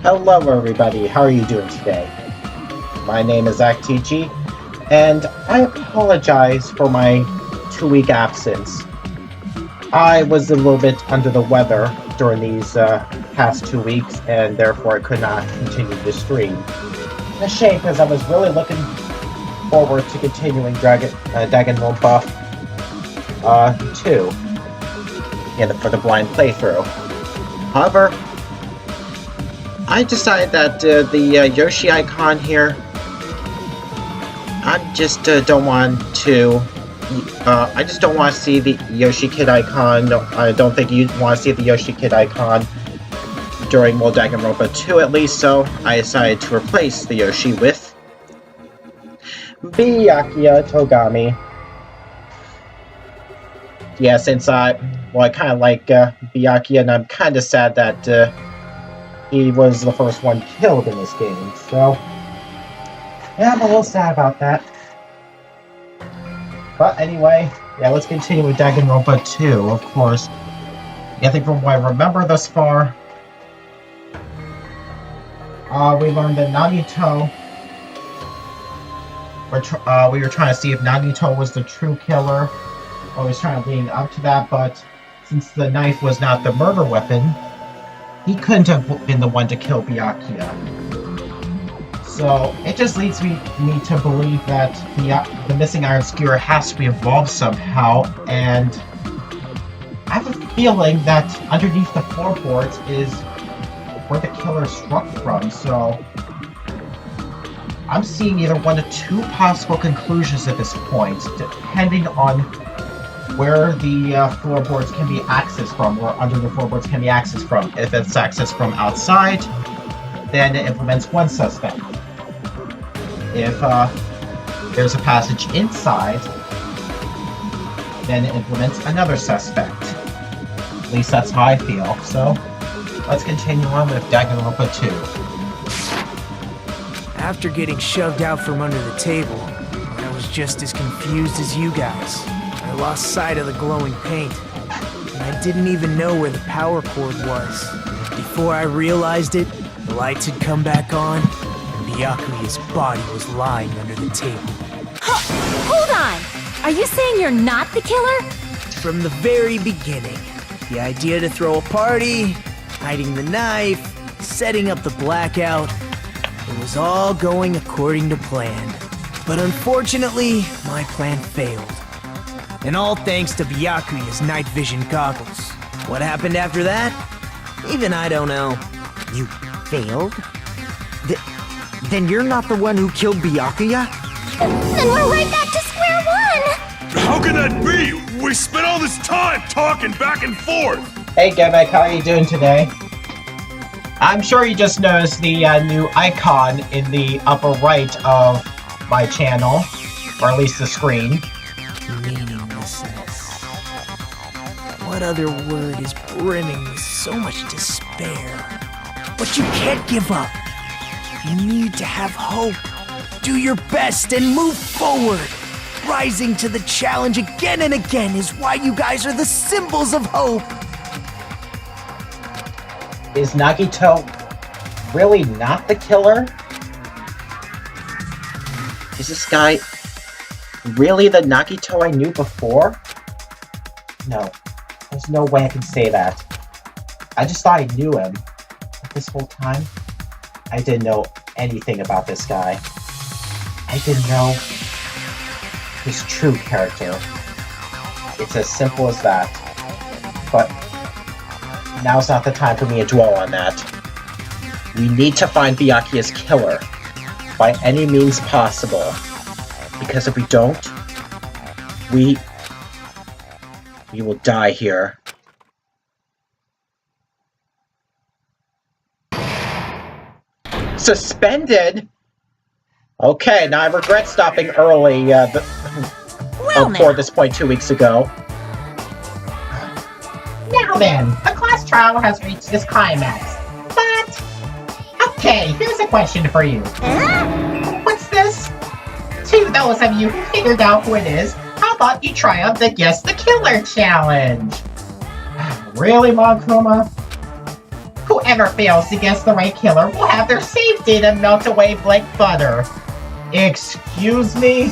Hello everybody, how are you doing today? My name is Aktichi, and I apologize for my 2-week absence. I was a little bit under the weather during these past 2 weeks, and therefore I could not continue to stream. A shame, because I was really looking forward to continuing Danganronpa 2 for the blind playthrough. However, I decided that the Yoshi icon here, I just don't want to see the Yoshi Kid icon. I don't think you want to see the Yoshi Kid icon during Danganronpa 2 at least, so I decided to replace the Yoshi with Byakuya Togami. Yeah, since I kind of like Byakuya, and I'm kind of sad that he was the first one killed in this game, so yeah, I'm a little sad about that. But anyway, yeah, let's continue with Danganronpa 2, of course. I think from what I remember thus far, we learned that Nagito, we were trying to see if Nagito was the true killer, or was trying to lead up to that, but since the knife was not the murder weapon, he couldn't have been the one to kill Byakuya. So it just leads me to believe that the missing iron skewer has to be involved somehow, and I have a feeling that underneath the floorboards is where the killer struck from, so I'm seeing either one of two possible conclusions at this point, depending on where the floorboards can be accessed from, or under the floorboards can be accessed from. If it's accessed from outside, then it implements one suspect. If there's a passage inside, then it implements another suspect. At least that's how I feel. So, let's continue on with Danganronpa 2. After getting shoved out from under the table, I was just as confused as you guys. I lost sight of the glowing paint, and I didn't even know where the power cord was. Before I realized it, the lights had come back on, and Byakuya's body was lying under the table. Hold on! Are you saying you're not the killer? From the very beginning, the idea to throw a party, hiding the knife, setting up the blackout, it was all going according to plan. But unfortunately, my plan failed. And all thanks to Byakuya's night vision goggles. What happened after that? Even I don't know. You failed? Then you're not the one who killed Byakuya? Then we're right back to square one! How can that be? We spent all this time talking back and forth! Hey Gebek, how are you doing today? I'm sure you just noticed the new icon in the upper right of my channel, or at least the screen. Meaninglessness. What other word is brimming with so much despair? But you can't give up. You need to have hope. Do your best and move forward. Rising to the challenge again and again is why you guys are the symbols of hope. Is Nagito really not the killer? Is this guy really the Nagito I knew before? No, there's no way I can say that. I just thought I knew him. But this whole time, I didn't know anything about this guy. I didn't know his true character. It's as simple as that. But now's not the time for me to dwell on that. We need to find Byakuya's killer by any means possible. Because if we don't, we will die here. Suspended? Okay, now I regret stopping early before this point 2 weeks ago. Now then, the class trial has reached its climax. But, okay, here's a question for you. What's this? To those of you who figured out who it is, how about you try out the Guess the Killer challenge? Really, Monkuma? Whoever whoever fails to guess the right killer will have their save data melt away like butter. Excuse me?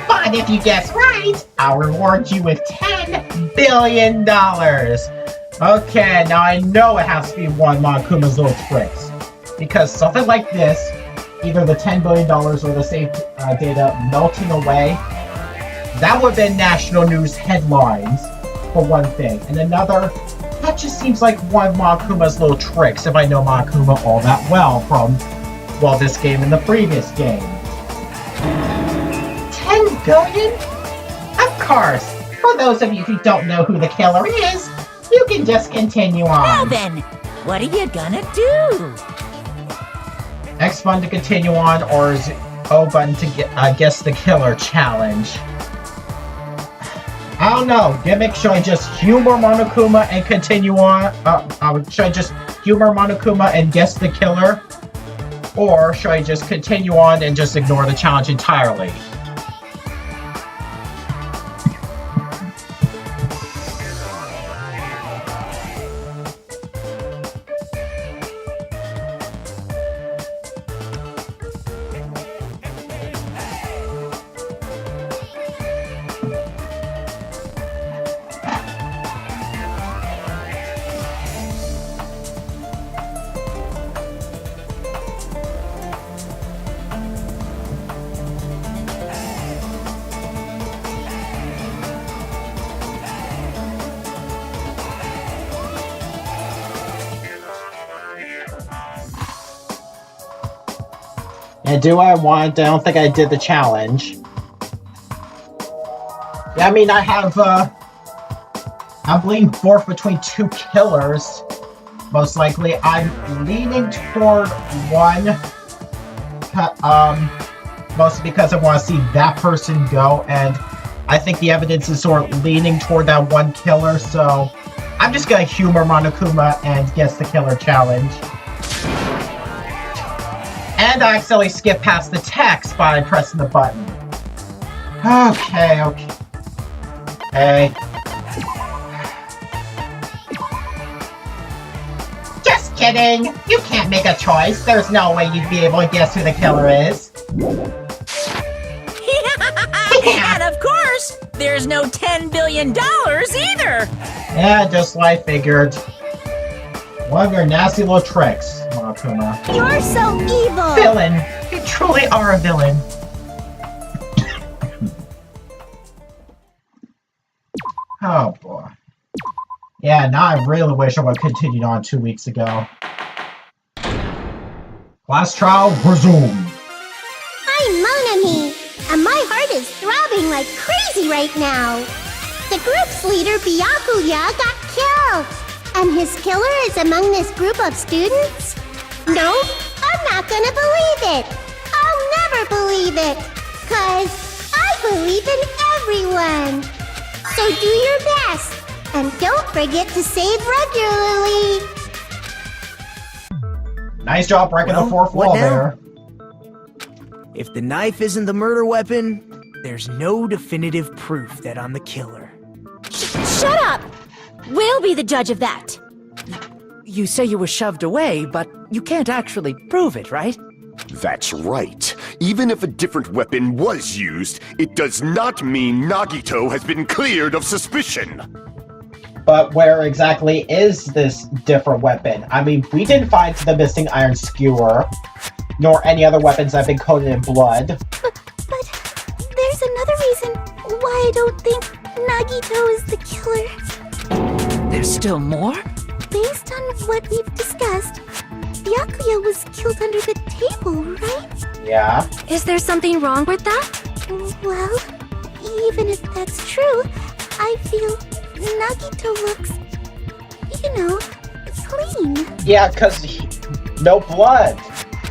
But if you guess right, I'll reward you with $10 billion. Okay, now I know it has to be one of Monokuma's little tricks. Because something like this, either the $10 billion or the save data melting away, that would have been national news headlines, for one thing. And another, that just seems like one of Monokuma's little tricks, if I know Monokuma all that well from, well, this game and the previous game. 10 billion? Of course. For those of you who don't know who the killer is, you can just continue Now on. then, what are you gonna do? X button to continue on, or is it O button to guess the killer challenge? I don't know. Gimmick, should I just humor Monokuma and continue on? Should I just humor Monokuma and guess the killer? Or should I just continue on and just ignore the challenge entirely? And do I want? I don't think I did the challenge. Yeah, I mean, I have, I'm leaning forth between two killers. Most likely, I'm leaning toward one, mostly because I want to see that person go, and I think the evidence is sort of leaning toward that one killer, so I'm just gonna humor Monokuma and guess the killer challenge. And I accidentally skipped past the text by pressing the button. Okay. Just kidding. You can't make a choice. There's no way you'd be able to guess who the killer is. And of course, there's no $10 billion either. Yeah, just like I figured. One of your nasty little tricks, Monokuma. You're so evil. Villain. You truly are a villain. Oh boy. Yeah, now I really wish I would have continued on 2 weeks ago. Class trial resumed. I'm Monami, and my heart is throbbing like crazy right now. The group's leader, Byakuya, got killed, and his killer is among this group of students? No, I'm not gonna believe it. I'll never believe it, 'cause I believe in everyone. So do your best, and don't forget to save regularly. Nice job breaking the fourth what wall now? there. If the knife isn't the murder weapon, there's no definitive proof that I'm the killer. Shut up! We'll be the judge of that. You say you were shoved away, but you can't actually prove it, right? That's right. Even if a different weapon was used, it does not mean Nagito has been cleared of suspicion. But where exactly is this different weapon? I mean, we didn't find the missing iron skewer, nor any other weapons that have been coated in blood. But there's another reason why I don't think Nagito is the killer. There's still more? Based on what we've discussed, Byakuya was killed under the table, right? Yeah. Is there something wrong with that? Well, even if that's true, I feel Nagito looks, clean. Yeah, because no blood.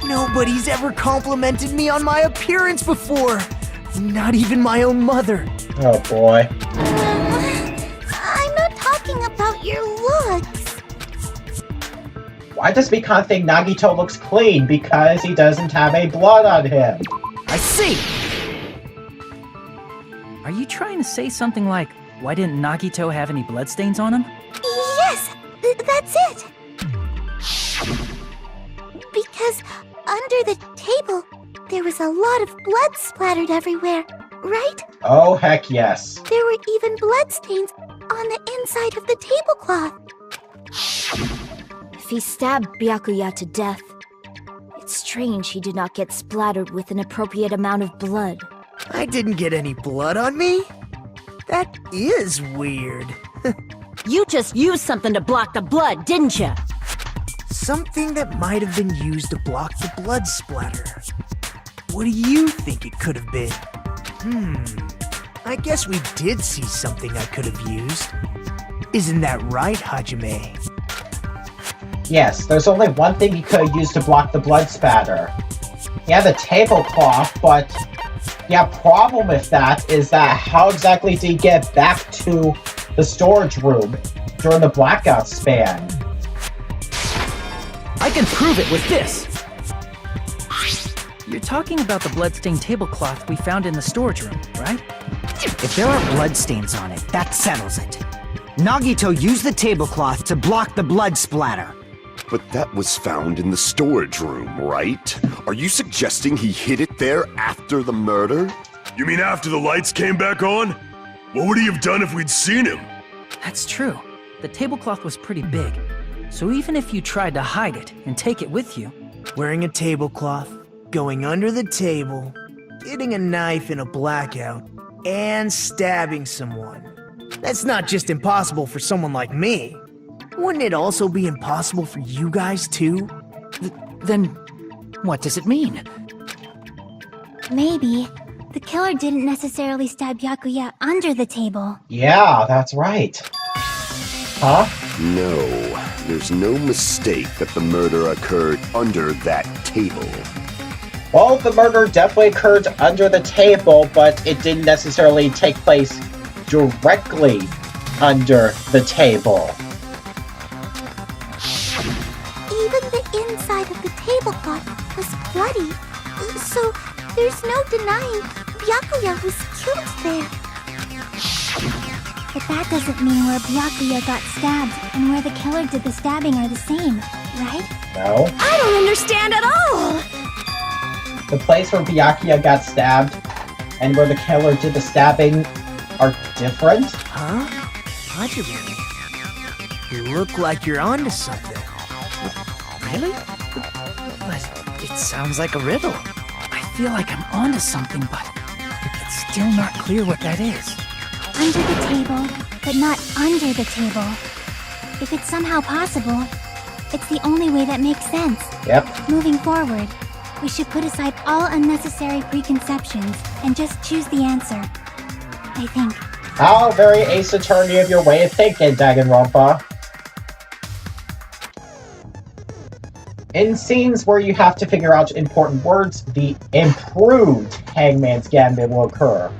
Nobody's ever complimented me on my appearance before. Not even my own mother. Oh boy. I'm not talking about your looks. Why does Mikan think Nagito looks clean? Because he doesn't have any blood on him. I see! Are you trying to say something like, why didn't Nagito have any bloodstains on him? Yes, that's it. Because under the table, there was a lot of blood splattered everywhere, right? Oh, heck yes. There were even bloodstains on the inside of the tablecloth. If he stabbed Byakuya to death, it's strange he did not get splattered with an appropriate amount of blood. I didn't get any blood on me? That is weird. You just used something to block the blood, didn't you? Something that might have been used to block the blood splatter. What do you think it could have been? I guess we did see something I could have used. Isn't that right, Hajime? Yes, there's only one thing you could have used to block the blood spatter. Yeah, the tablecloth, but yeah, problem with that is that how exactly did he get back to the storage room during the blackout span? I can prove it with this! You're talking about the bloodstained tablecloth we found in the storage room, right? If there are bloodstains on it, that settles it. Nagito used the tablecloth to block the blood splatter. But that was found in the storage room, right? Are you suggesting he hid it there after the murder? You mean after the lights came back on? What would he have done if we'd seen him? That's true. The tablecloth was pretty big, so even if you tried to hide it and take it with you... Wearing a tablecloth, going under the table, getting a knife in a blackout, and stabbing someone. That's not just impossible for someone like me. Wouldn't it also be impossible for you guys too? Then, what does it mean? Maybe the killer didn't necessarily stab Byakuya under the table. Yeah, that's right. Huh? No, there's no mistake that the murder occurred under that table. Well, the murder definitely occurred under the table, but it didn't necessarily take place directly under the table. Even the inside of the tablecloth was bloody, so there's no denying Byakuya was killed there. But that doesn't mean where Byakuya got stabbed and where the killer did the stabbing are the same, right? No. I don't understand at all! The place where Byakuya got stabbed and where the killer did the stabbing are different? Huh? Hajime, you look like you're onto something. Really? But it sounds like a riddle. I feel like I'm onto something, but it's still not clear what that is. Under the table, but not under the table. If it's somehow possible, it's the only way that makes sense. Yep. Moving forward, we should put aside all unnecessary preconceptions and just choose the answer. I think. How very Ace Attorney of your way of thinking, Danganronpa. In scenes where you have to figure out important words, the improved Hangman's Gambit will occur.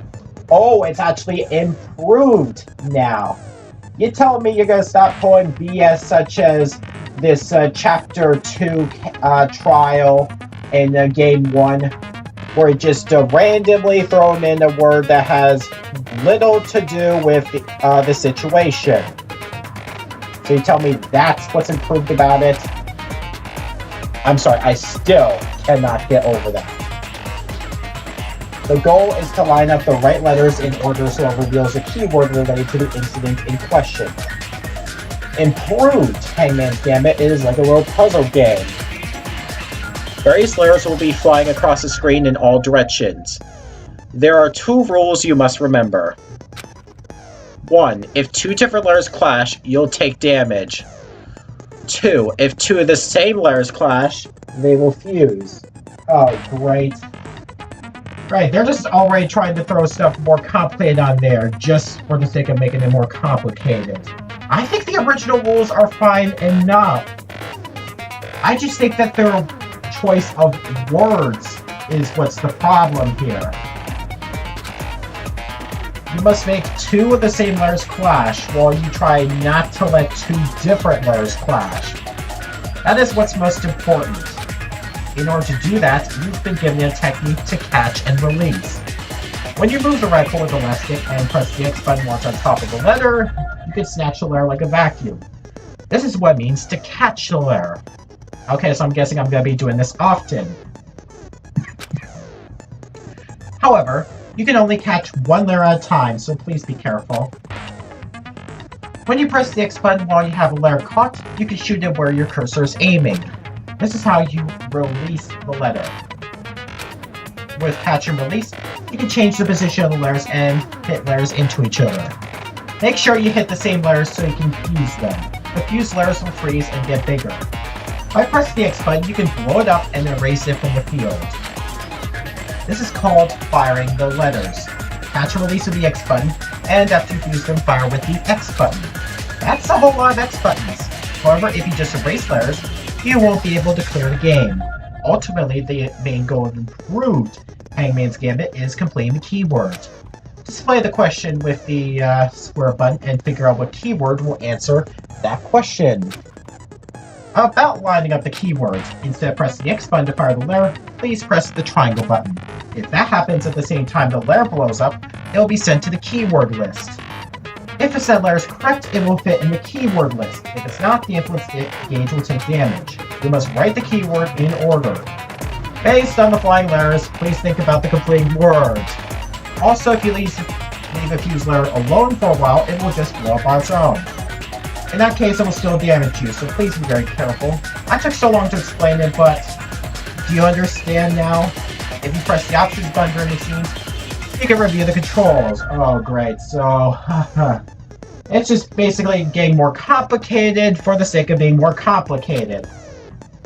Oh, it's actually improved now. You telling me you're gonna stop pulling BS such as this Chapter 2 trial in Game 1, where it just randomly thrown in a word that has little to do with the situation. So you tell me that's what's improved about it? I'm sorry, I still cannot get over that. The goal is to line up the right letters in order so it reveals a keyword related to the incident in question. Improved Hangman's Gambit is like a little puzzle game. Various letters will be flying across the screen in all directions. There are 2 rules you must remember. 1. If 2 different letters clash, you'll take damage. 2. If 2 of the same letters clash, they will fuse. Oh, great. Right, they're just already trying to throw stuff more complicated on there, just for the sake of making it more complicated. I think the original rules are fine enough. I just think that their choice of words is what's the problem here. You must make 2 of the same letters clash, while you try not to let 2 different letters clash. That is what's most important. In order to do that, you've been given a technique to catch and release. When you move the rifle with the left stick and press the X button once on top of the letter, you can snatch the letter like a vacuum. This is what it means to catch the letter. Okay, so I'm guessing I'm gonna be doing this often. However, you can only catch one layer at a time, so please be careful. When you press the X button while you have a layer caught, you can shoot it where your cursor is aiming. This is how you release the letter. With catch and release, you can change the position of the layers and hit layers into each other. Make sure you hit the same layers so you can fuse them. The fused layers will freeze and get bigger. By pressing the X button, you can blow it up and erase it from the field. This is called firing the letters. Catch and release with the X button, and after you fuse them, fire with the X button. That's a whole lot of X buttons. However, if you just erase layers, you won't be able to clear the game. Ultimately, the main goal of improved Hangman's Gambit is completing the keyword. Display the question with the square button and figure out what keyword will answer that question. About lining up the keyword, instead of pressing the X button to fire the layer, please press the triangle button. If that happens at the same time the layer blows up, it will be sent to the keyword list. If the said layer is correct, it will fit in the keyword list. If it's not, the influence gauge will take damage. You must write the keyword in order. Based on the flying layers, please think about the completing word. Also, if you leave a fused layer alone for a while, it will just blow up on its own. In that case, it will still damage you, so please be very careful. I took so long to explain it, but do you understand now? If you press the options button during the scenes, you can review the controls. Oh, great. So, it's just basically getting more complicated for the sake of being more complicated.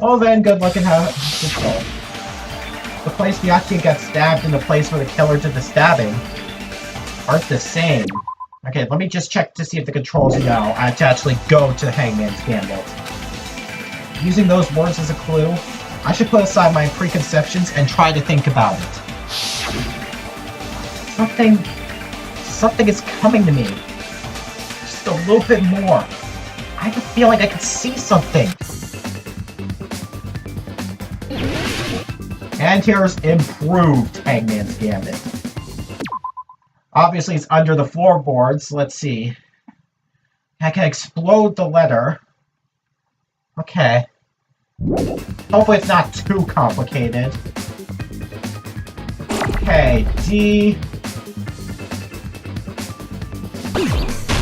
Well then, good luck in how it's controlled. The place Byakuya got stabbed and the place where the killer did the stabbing aren't the same. Okay, let me just check to see if the controls know I have to actually go to Hangman's Gambit. Using those words as a clue, I should put aside my preconceptions and try to think about it. Something is coming to me. Just a little bit more. I have a feeling I can see something. And here's improved Hangman's Gambit. Obviously, it's under the floorboards. Let's see. I can explode the letter. Okay. Hopefully it's not too complicated. Okay, D.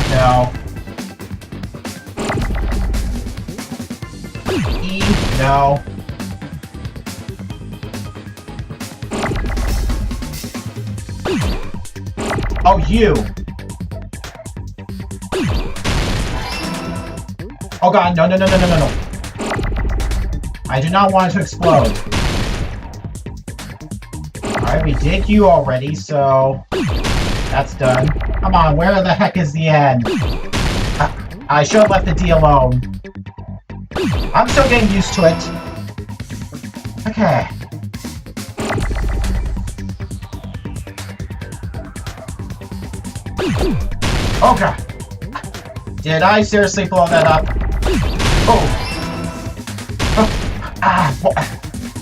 No. E. No. Oh, you! Oh god, no. I do not want it to explode. Alright, we did you already, so... that's done. Come on, where the heck is the end? I should have left the D alone. I'm still getting used to it. Okay. Oh god! Did I seriously blow that up?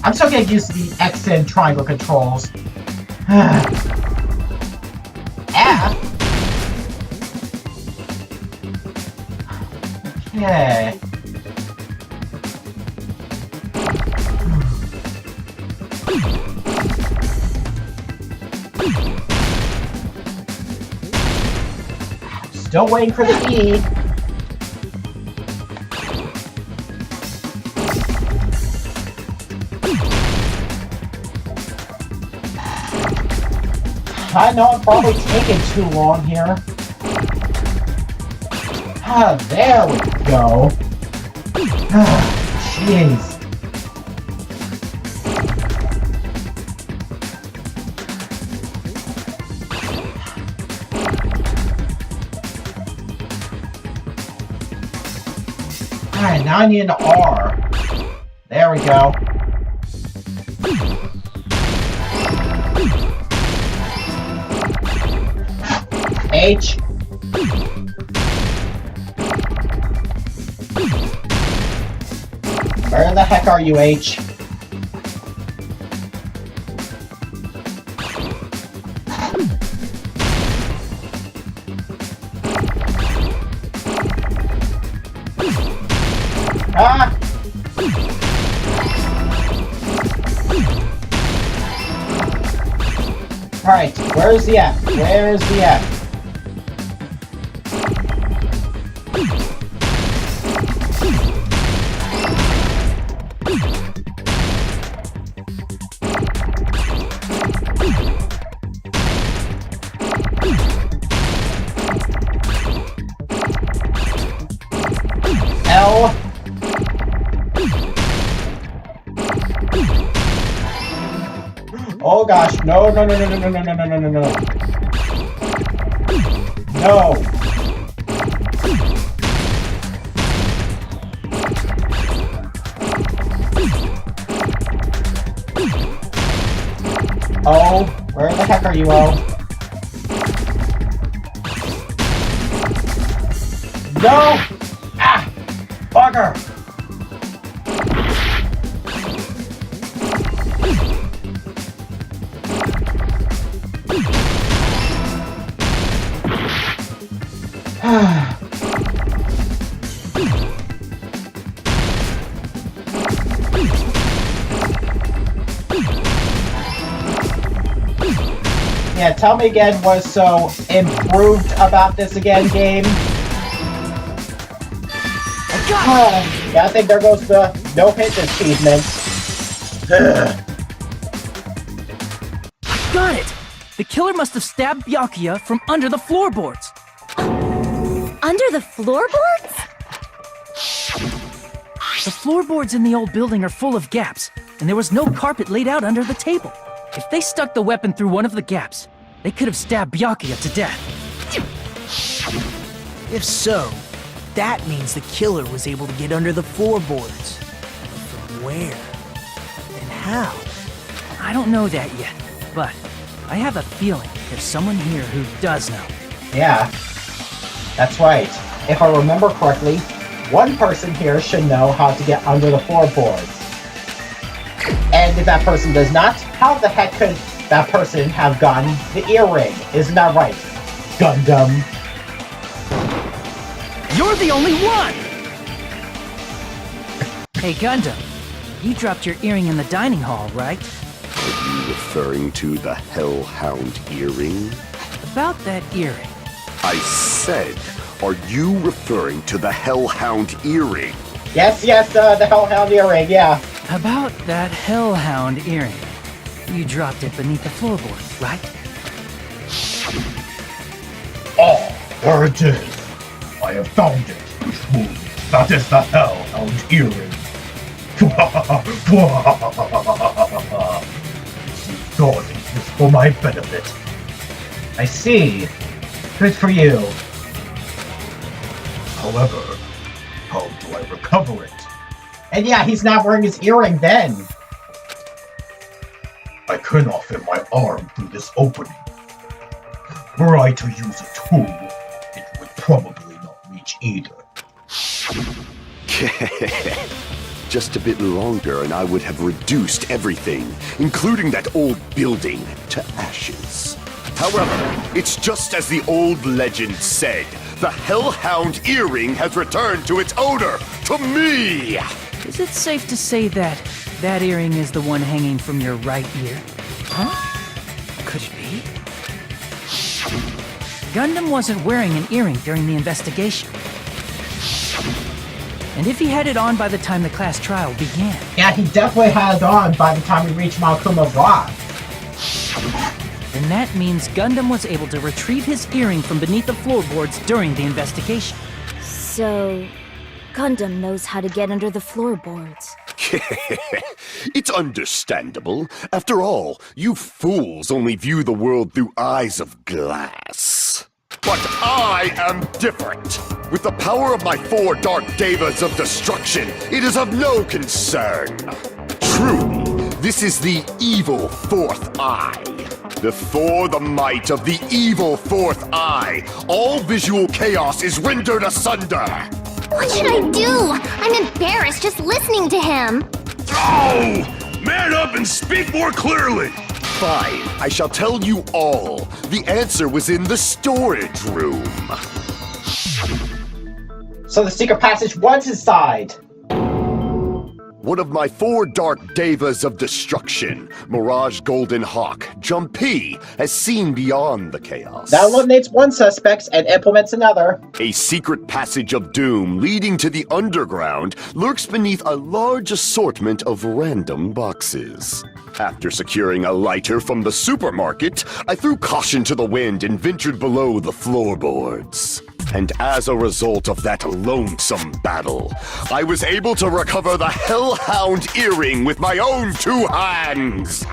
I'm still getting used to the X and triangle controls. F? Okay. Still waiting for the E. I know I'm probably taking too long here. There we go. Jeez. Alright, now I need an R. There we go. H. Where the heck are you, H? Ah! Alright, where's the F? Where's the F? L. Oh gosh, no, no, no, no, no, no, no, no, no, no, no. No. Oh, where the heck are you, Oh? No! Ah! Bugger! Yeah, tell me again what's so improved about this again, game. Yeah, I think there goes the no hit achievement. Got it! The killer must have stabbed Byakuya from under the floorboards. Under the floorboards? The floorboards in the old building are full of gaps, and there was no carpet laid out under the table. If they stuck the weapon through one of the gaps, they could have stabbed Byakuya to death. If so, that means the killer was able to get under the floorboards. From where? And how? I don't know that yet, but I have a feeling there's someone here who does know. Yeah, that's right. If I remember correctly, one person here should know how to get under the floorboards. And if that person does not, how the heck could that person have gotten the earring? Isn't that right, Gundam? You're the only one! Hey, Gundam, you dropped your earring in the dining hall, right? Are you referring to the Hellhound earring? About that earring. I said, are you referring to the Hellhound earring? Yes, the Hellhound earring, yeah. About that Hellhound earring. You dropped it beneath the floorboards, right? Oh, there it is. I have found it. That is the Hellhound earring. You thought it was for my benefit. I see. Good for you. However, how do I recover it? And yeah, he's not wearing his earring then. I cannot fit my arm through this opening. Were I to use a tool, it would probably not reach either. Just a bit longer and I would have reduced everything, including that old building, to ashes. However, it's just as the old legend said. The Hellhound earring has returned to its owner, to me! Is it safe to say that that earring is the one hanging from your right ear? Huh? Could it be? Gundam wasn't wearing an earring during the investigation. And if he had it on by the time the class trial began... Yeah, he definitely had it on by the time we reached Malkuma's Rock. Then that means Gundam was able to retrieve his earring from beneath the floorboards during the investigation. So, Gundam knows how to get under the floorboards. It's understandable. After all, you fools only view the world through eyes of glass. But I am different. With the power of my 4 Dark Devas of destruction, it is of no concern. Truly, this is the evil 4th eye. Before the might of the evil 4th eye, all visual chaos is rendered asunder. What should I do? I'm embarrassed just listening to him. Oh! Man up and speak more clearly! Fine, I shall tell you all. The answer was in the storage room. So the secret passage was inside. one of my 4 dark devas of destruction, Mirage Golden Hawk, Jumpy, has seen beyond the chaos. That eliminates one suspect and implements another. A secret passage of doom leading to the underground lurks beneath a large assortment of random boxes. After securing a lighter from the supermarket, I threw caution to the wind and ventured below the floorboards. And as a result of that lonesome battle, I was able to recover the Hellhound earring with my own 2 hands!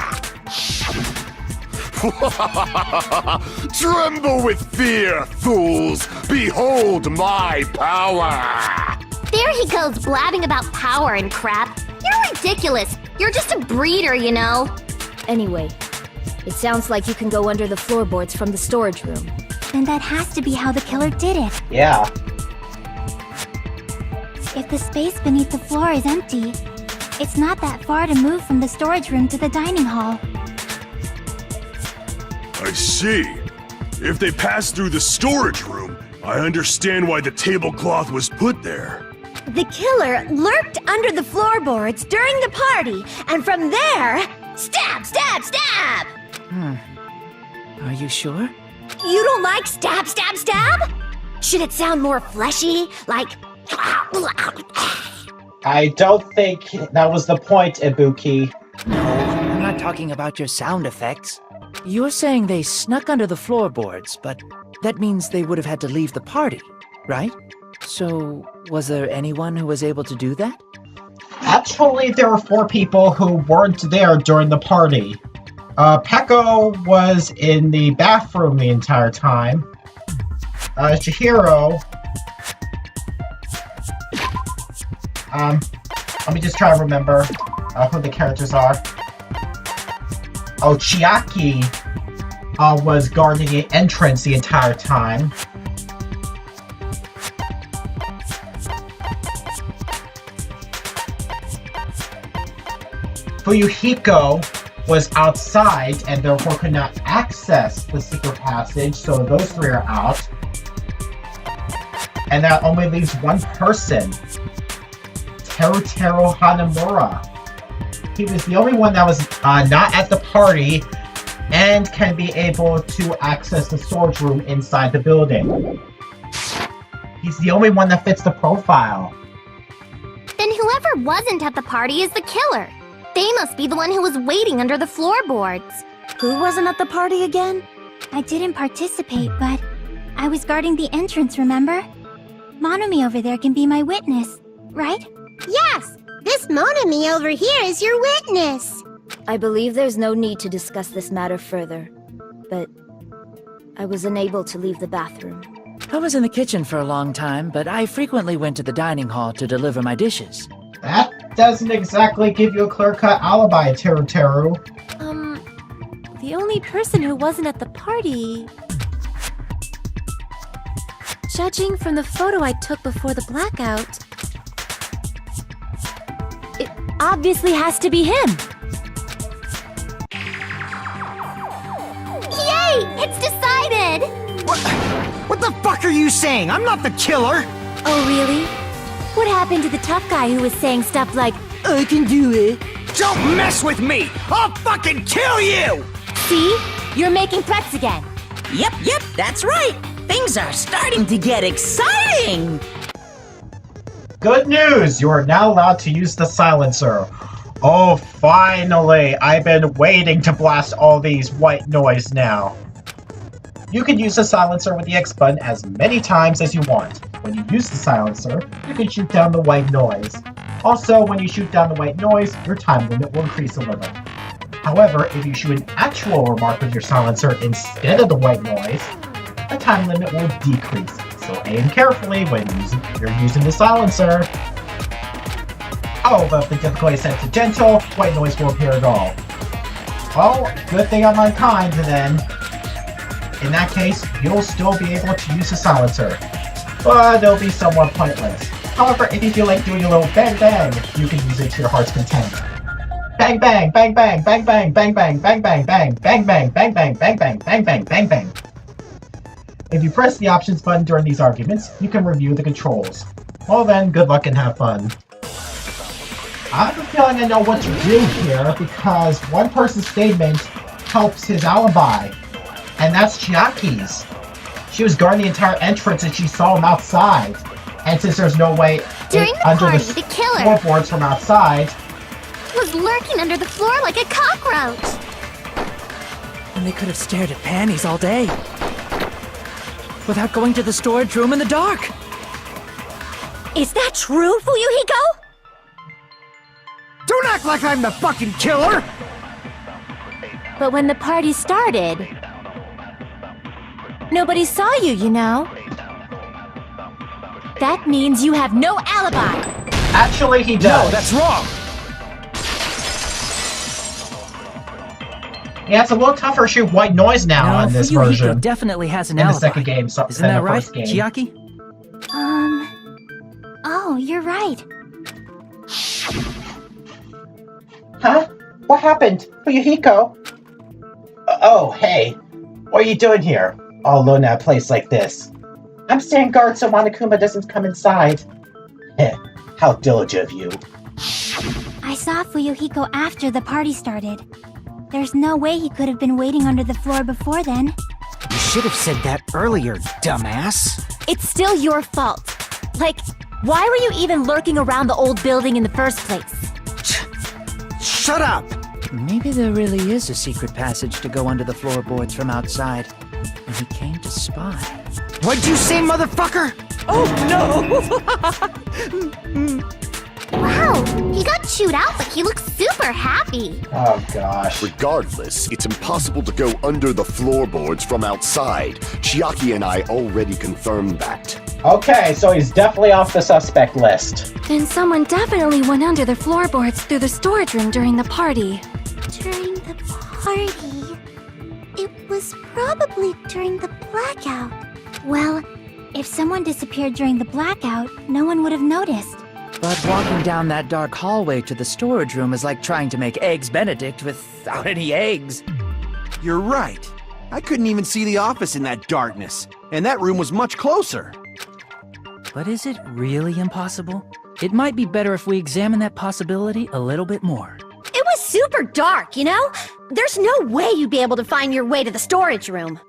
Tremble with fear, fools! Behold my power! There he goes blabbing about power and crap. You're ridiculous. You're just a breeder, you know. Anyway, it sounds like you can go under the floorboards from the storage room. Then that has to be how the killer did it. Yeah. If the space beneath the floor is empty, it's not that far to move from the storage room to the dining hall. I see. If they passed through the storage room, I understand why the tablecloth was put there. The killer lurked under the floorboards during the party, and from there, stab, stab, stab! Are you sure? You don't like stab, stab, stab? Should it sound more fleshy, like... I don't think that was the point, Ibuki. No, I'm not talking about your sound effects. You're saying they snuck under the floorboards, but that means they would have had to leave the party, right? So, was there anyone who was able to do that? Actually, there were 4 people who weren't there during the party. Peko was in the bathroom the entire time. Chihiro... let me just try to remember who the characters are. Oh, Chiaki was guarding the entrance the entire time. Fuyuhiko was outside and therefore could not access the secret passage, so those 3 are out. And that only leaves one person, Teruteru Hanamura. He was the only one that was not at the party and can be able to access the storage room inside the building. He's the only one that fits the profile. Then whoever wasn't at the party is the killer. They must be the one who was waiting under the floorboards. Who wasn't at the party again? I didn't participate, but I was guarding the entrance, remember? Monami over there can be my witness, right? Yes! This Monami over here is your witness! I believe there's no need to discuss this matter further, but I was unable to leave the bathroom. I was in the kitchen for a long time, but I frequently went to the dining hall to deliver my dishes. That doesn't exactly give you a clear-cut alibi, Teru. The only person who wasn't at the party... Judging from the photo I took before the blackout... it obviously has to be him! Yay! It's decided! What the fuck are you saying? I'm not the killer! Oh, really? What happened to the tough guy who was saying stuff like, I can do it? Don't mess with me! I'll fucking kill you! See? You're making threats again. Yep, that's right. Things are starting to get exciting. Good news! You are now allowed to use the silencer. Oh, finally! I've been waiting to blast all these white noise now. You can use the silencer with the X button as many times as you want. When you use the silencer, you can shoot down the white noise. Also, when you shoot down the white noise, your time limit will increase a little. However, if you shoot an actual remark with your silencer instead of the white noise, the time limit will decrease. So aim carefully when you're using the silencer. Oh, but if the difficulty is set to gentle, white noise won't appear at all. Well, good thing I'm unkind then. In that case, you'll still be able to use the silencer, but it'll be somewhat pointless. However, if you feel like doing a little bang bang, you can use it to your heart's content. Bang bang, bang bang, bang bang, bang bang, bang bang, bang, bang bang, bang bang, bang bang, bang bang, bang bang. If you press the options button during these arguments, you can review the controls. Well then, good luck and have fun. I have a feeling I know what to do here because one person's statement helps his alibi, and that's Chiaki's. She was guarding the entire entrance and she saw him outside. And since there's no way During the under party, the killer floorboards from outside, was lurking under the floor like a cockroach. And they could have stared at panties all day. Without going to the storage room in the dark. Is that true, Fuyuhiko? Don't act like I'm the fucking killer! But when the party started, nobody saw you, you know. That means you have no alibi. actually he does. No, that's wrong! Yeah, it's a little tougher to shoot white noise now on this Fuyuhiko version. definitely has an In the alibi. second game, so Isn't that the right, first game. Chiaki? Oh, you're right. Huh? What happened? Fuyuhiko? Oh, hey. What are you doing here? All alone at a place like this. I'm staying guard so Monokuma doesn't come inside. Heh, how diligent of you. I saw Fuyuhiko after the party started. There's no way he could have been waiting under the floor before then. You should have said that earlier, dumbass. It's still your fault. Like, why were you even lurking around the old building in the first place? Shut up! Maybe there really is a secret passage to go under the floorboards from outside. And he came to spy. What'd you say, motherfucker? Oh, no! Wow, he got chewed out, but he looks super happy. Oh, gosh. Regardless, it's impossible to go under the floorboards from outside. Chiaki and I already confirmed that. Okay, so he's definitely off the suspect list. Then someone definitely went under the floorboards through the storage room during the party. During the party? It was probably during the blackout. Well, if someone disappeared during the blackout, no one would have noticed. But walking down that dark hallway to the storage room is like trying to make Eggs Benedict without any eggs. You're right. I couldn't even see the office in that darkness, and that room was much closer. But is it really impossible? It might be better if we examine that possibility a little bit more. It was super dark, you know? There's no way you'd be able to find your way to the storage room.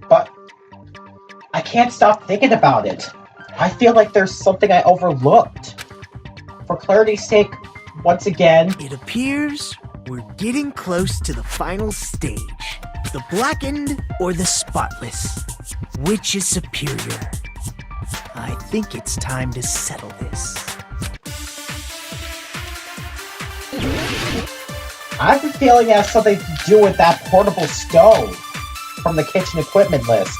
But I can't stop thinking about it. I feel like there's something I overlooked. For clarity's sake, once again, It appears we're getting close to the final stage. The blackened or the spotless? Which is superior? I think it's time to settle this. I have a feeling it has something to do with that portable stove from the kitchen equipment list.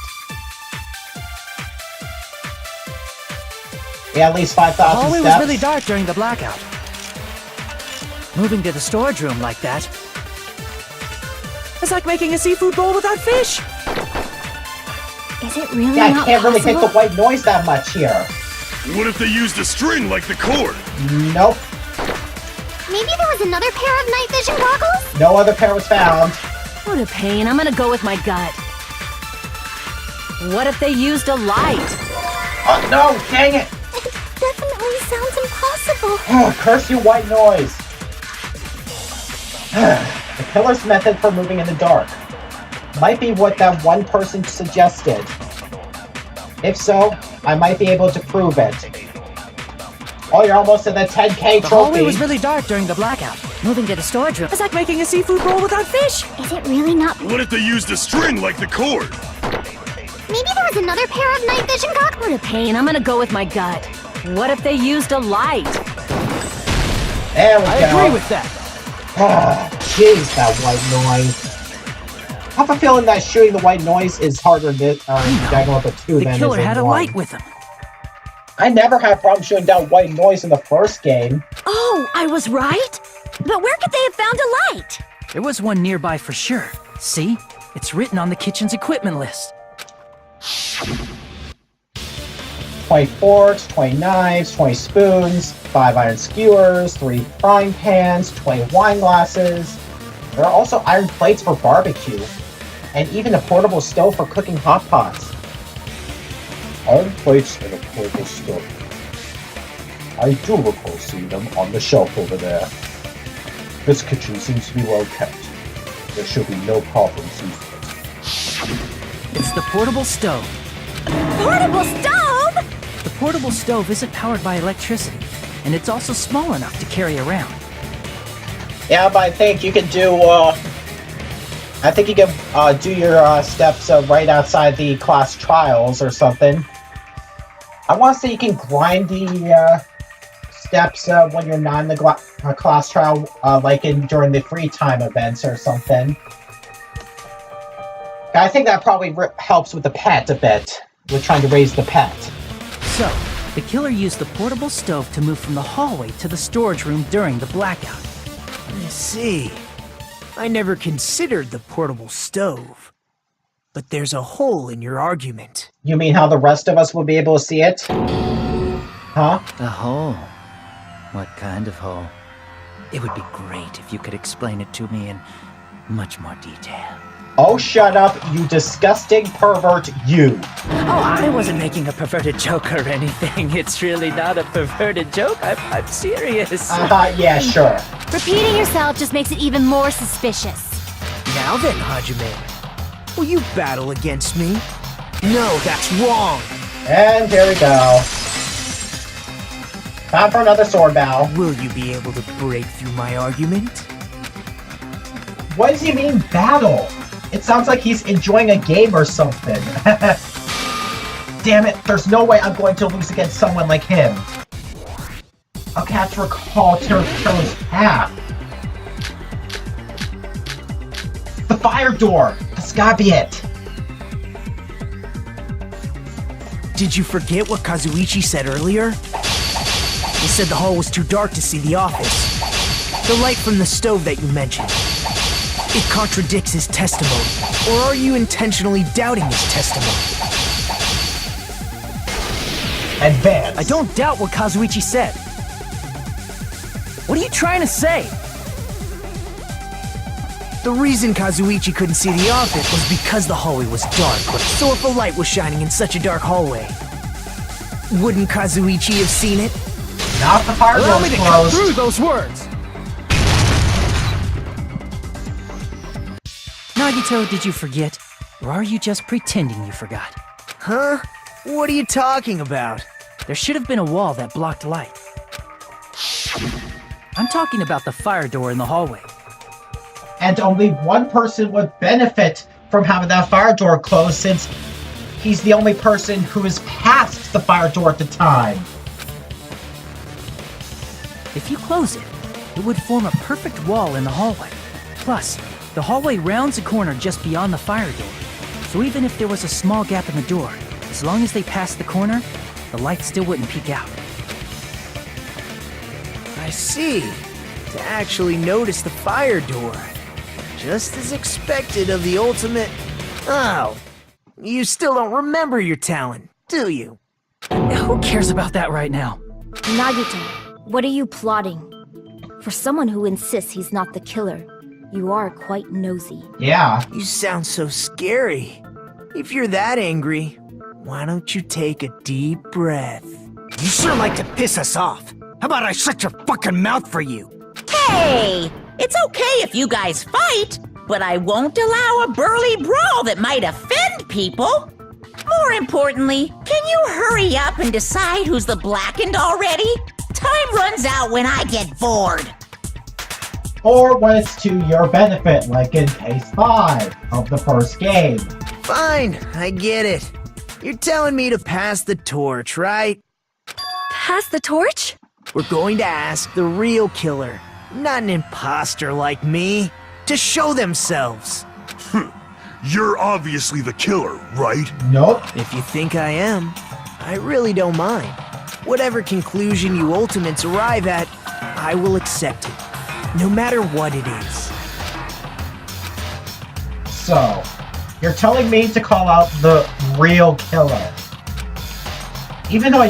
Yeah, at least 5,000 The hallway steps. was really dark during the blackout. Moving to the storage room like that. It's like making a seafood bowl without fish. Is it really Yeah, I not can't really possible? take the white noise that much here. What if they used a string like the cord? Nope. Maybe there was another pair of night vision goggles? No other pair was found. What a pain. I'm gonna go with my gut. What if they used a light? Oh no, dang it! It definitely sounds impossible. Oh, curse you, white noise! The killer's method for moving in the dark might be what that one person suggested. If so, I might be able to prove it. Oh, you're almost at the 10K The hallway trophy. was really dark during the blackout. Moving to the storage room is like making a seafood bowl without fish. Is it really not? What if they used a string like the cord? Maybe there was another pair of night vision goggles? What a pain. I'm gonna go with my gut. What if they used a light? There we go. I agree with that. Ah, jeez, that white noise. I have a feeling that shooting the white noise is harder than Danganronpa 2 The than killer is in had a 1. light with him. I never had problems shooting down white noise in the first game. Oh, I was right? But where could they have found a light? There was one nearby for sure. See? It's written on the kitchen's equipment list. 20 forks, 20 knives, 20 spoons, 5 iron skewers, 3 frying pans, 20 wine glasses. There are also iron plates for barbecue, and even a portable stove for cooking hot pots. Iron plates and a portable stove. I do recall seeing them on the shelf over there. This kitchen seems to be well kept. There should be no problems using it. It's the portable stove. Portable stove? The portable stove isn't powered by electricity, and it's also small enough to carry around. Yeah, but I think you can do, do your steps right outside the class trials or something. I want to say you can grind the steps when you're not in the class trial, during the free time events or something. I think that probably helps with the pet a bit. We're trying to raise the pet. So, the killer used the portable stove to move from the hallway to the storage room during the blackout. I see. I never considered the portable stove. But there's a hole in your argument. You mean how the rest of us will be able to see it? Huh? A hole? What kind of hole? It would be great if you could explain it to me in much more detail. Oh, shut up, you disgusting pervert, you! Oh, I wasn't making a perverted joke or anything. It's really not a perverted joke. I'm serious. Yeah, sure. Repeating yourself just makes it even more suspicious. Now then, Hajime, will you battle against me? No, that's wrong! And here we go. Time for another sword battle. Will you be able to break through my argument? What does he mean, battle? It sounds like he's enjoying a game or something. Damn it, there's no way I'm going to lose against someone like him. Okay, I have to recall Terra's path. The fire door! That's gotta be it. Did you forget what Kazuichi said earlier? He said the hall was too dark to see the office. The light from the stove that you mentioned. It contradicts his testimony. Or are you intentionally doubting his testimony? Advance. I don't doubt what Kazuichi said. What are you trying to say? The reason Kazuichi couldn't see the office was because the hallway was dark. So if a light was shining in such a dark hallway, wouldn't Kazuichi have seen it? Not the fire door Allow me to cut through those words! Nagito, did you forget? Or are you just pretending you forgot? Huh? What are you talking about? There should have been a wall that blocked light. I'm talking about the fire door in the hallway. And only one person would benefit from having that fire door closed, since he's the only person who is past the fire door at the time. If you close it, it would form a perfect wall in the hallway. Plus, the hallway rounds a corner just beyond the fire door. So even if there was a small gap in the door, as long as they passed the corner, the light still wouldn't peek out. I see. To actually notice the fire door. Just as expected of the ultimate... Oh, you still don't remember your talent, do you? Who cares about that right now? Nagito, what are you plotting? For someone who insists he's not the killer, you are quite nosy. Yeah. You sound so scary. If you're that angry, why don't you take a deep breath? You sure like to piss us off. How about I shut your fucking mouth for you? Hey! It's okay if you guys fight, but I won't allow a burly brawl that might offend people. More importantly, can you hurry up and decide who's the blackened already? Time runs out when I get bored. Or when it's to your benefit, like in case 5 of the first game. Fine, I get it. You're telling me to pass the torch, right? Pass the torch? We're going to ask the real killer, not an imposter like me, to show themselves. You're obviously the killer, right? Nope. If you think I am, I really don't mind. Whatever conclusion you ultimates arrive at, I will accept it, no matter what it is. So, you're telling me to call out the real killer. Even though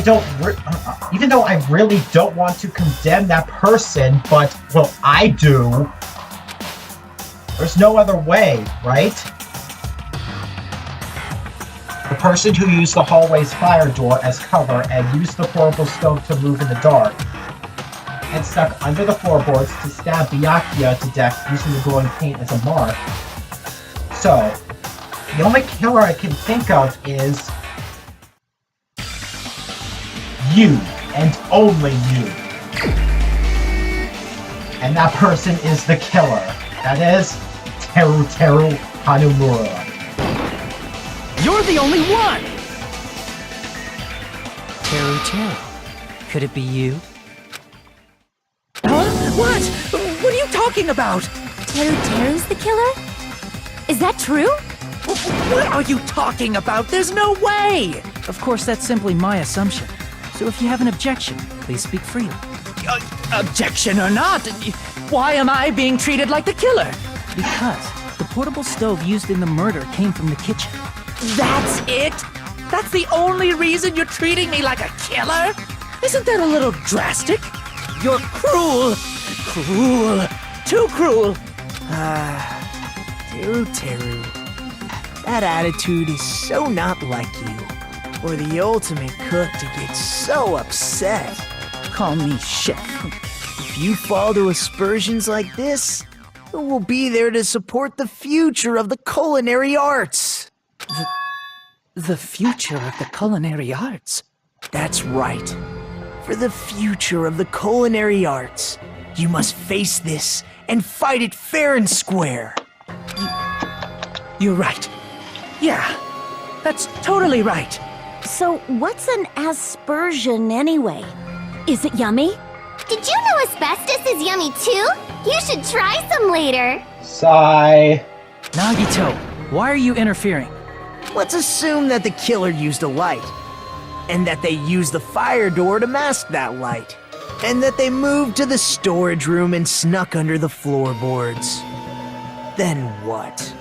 I really don't want to condemn that person, but, well, I do. There's no other way, right? The person who used the hallway's fire door as cover and used the portable stove to move in the dark and stuck under the floorboards to stab Byakuya to death using the glowing paint as a mark. So, the only killer I can think of is you, and only you. And that person is the killer. That is Teru Hanumura. You're the only one! Teru. Could it be you? Huh? What? What are you talking about? Teru's the killer? Is that true? What are you talking about? There's no way! Of course, that's simply my assumption. So if you have an objection, please speak freely. Objection or not, why am I being treated like the killer? Because the portable stove used in the murder came from the kitchen. That's it? That's the only reason you're treating me like a killer? Isn't that a little drastic? You're cruel. Cruel. Too cruel. Teru. That attitude is so not like you. Or the ultimate cook to get so upset. Call me chef. If you fall to aspersions like this, who will be there to support the future of the culinary arts? The future of the culinary arts? That's right. For the future of the culinary arts, you must face this and fight it fair and square. You're right. Yeah, that's totally right. So what's an aspersion anyway? Is it yummy? Did you know asbestos is yummy too? You should try some later. Sigh. Nagito, why are you interfering? Let's assume that the killer used a light, and that they used the fire door to mask that light, and that they moved to the storage room and snuck under the floorboards. Then what?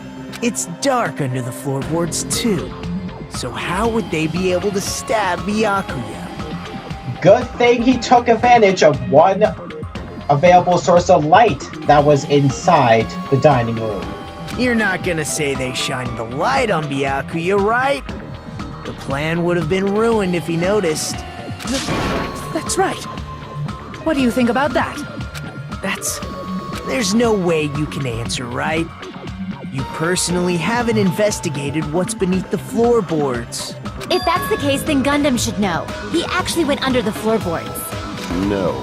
It's dark under the floorboards too, so how would they be able to stab Byakuya? Good thing he took advantage of one available source of light that was inside the dining room. You're not gonna say they shined the light on Byakuya, right? The plan would have been ruined if he noticed. That's right. What do you think about that? There's no way you can answer, right? You personally haven't investigated what's beneath the floorboards. If that's the case, then Gundam should know. He actually went under the floorboards. No.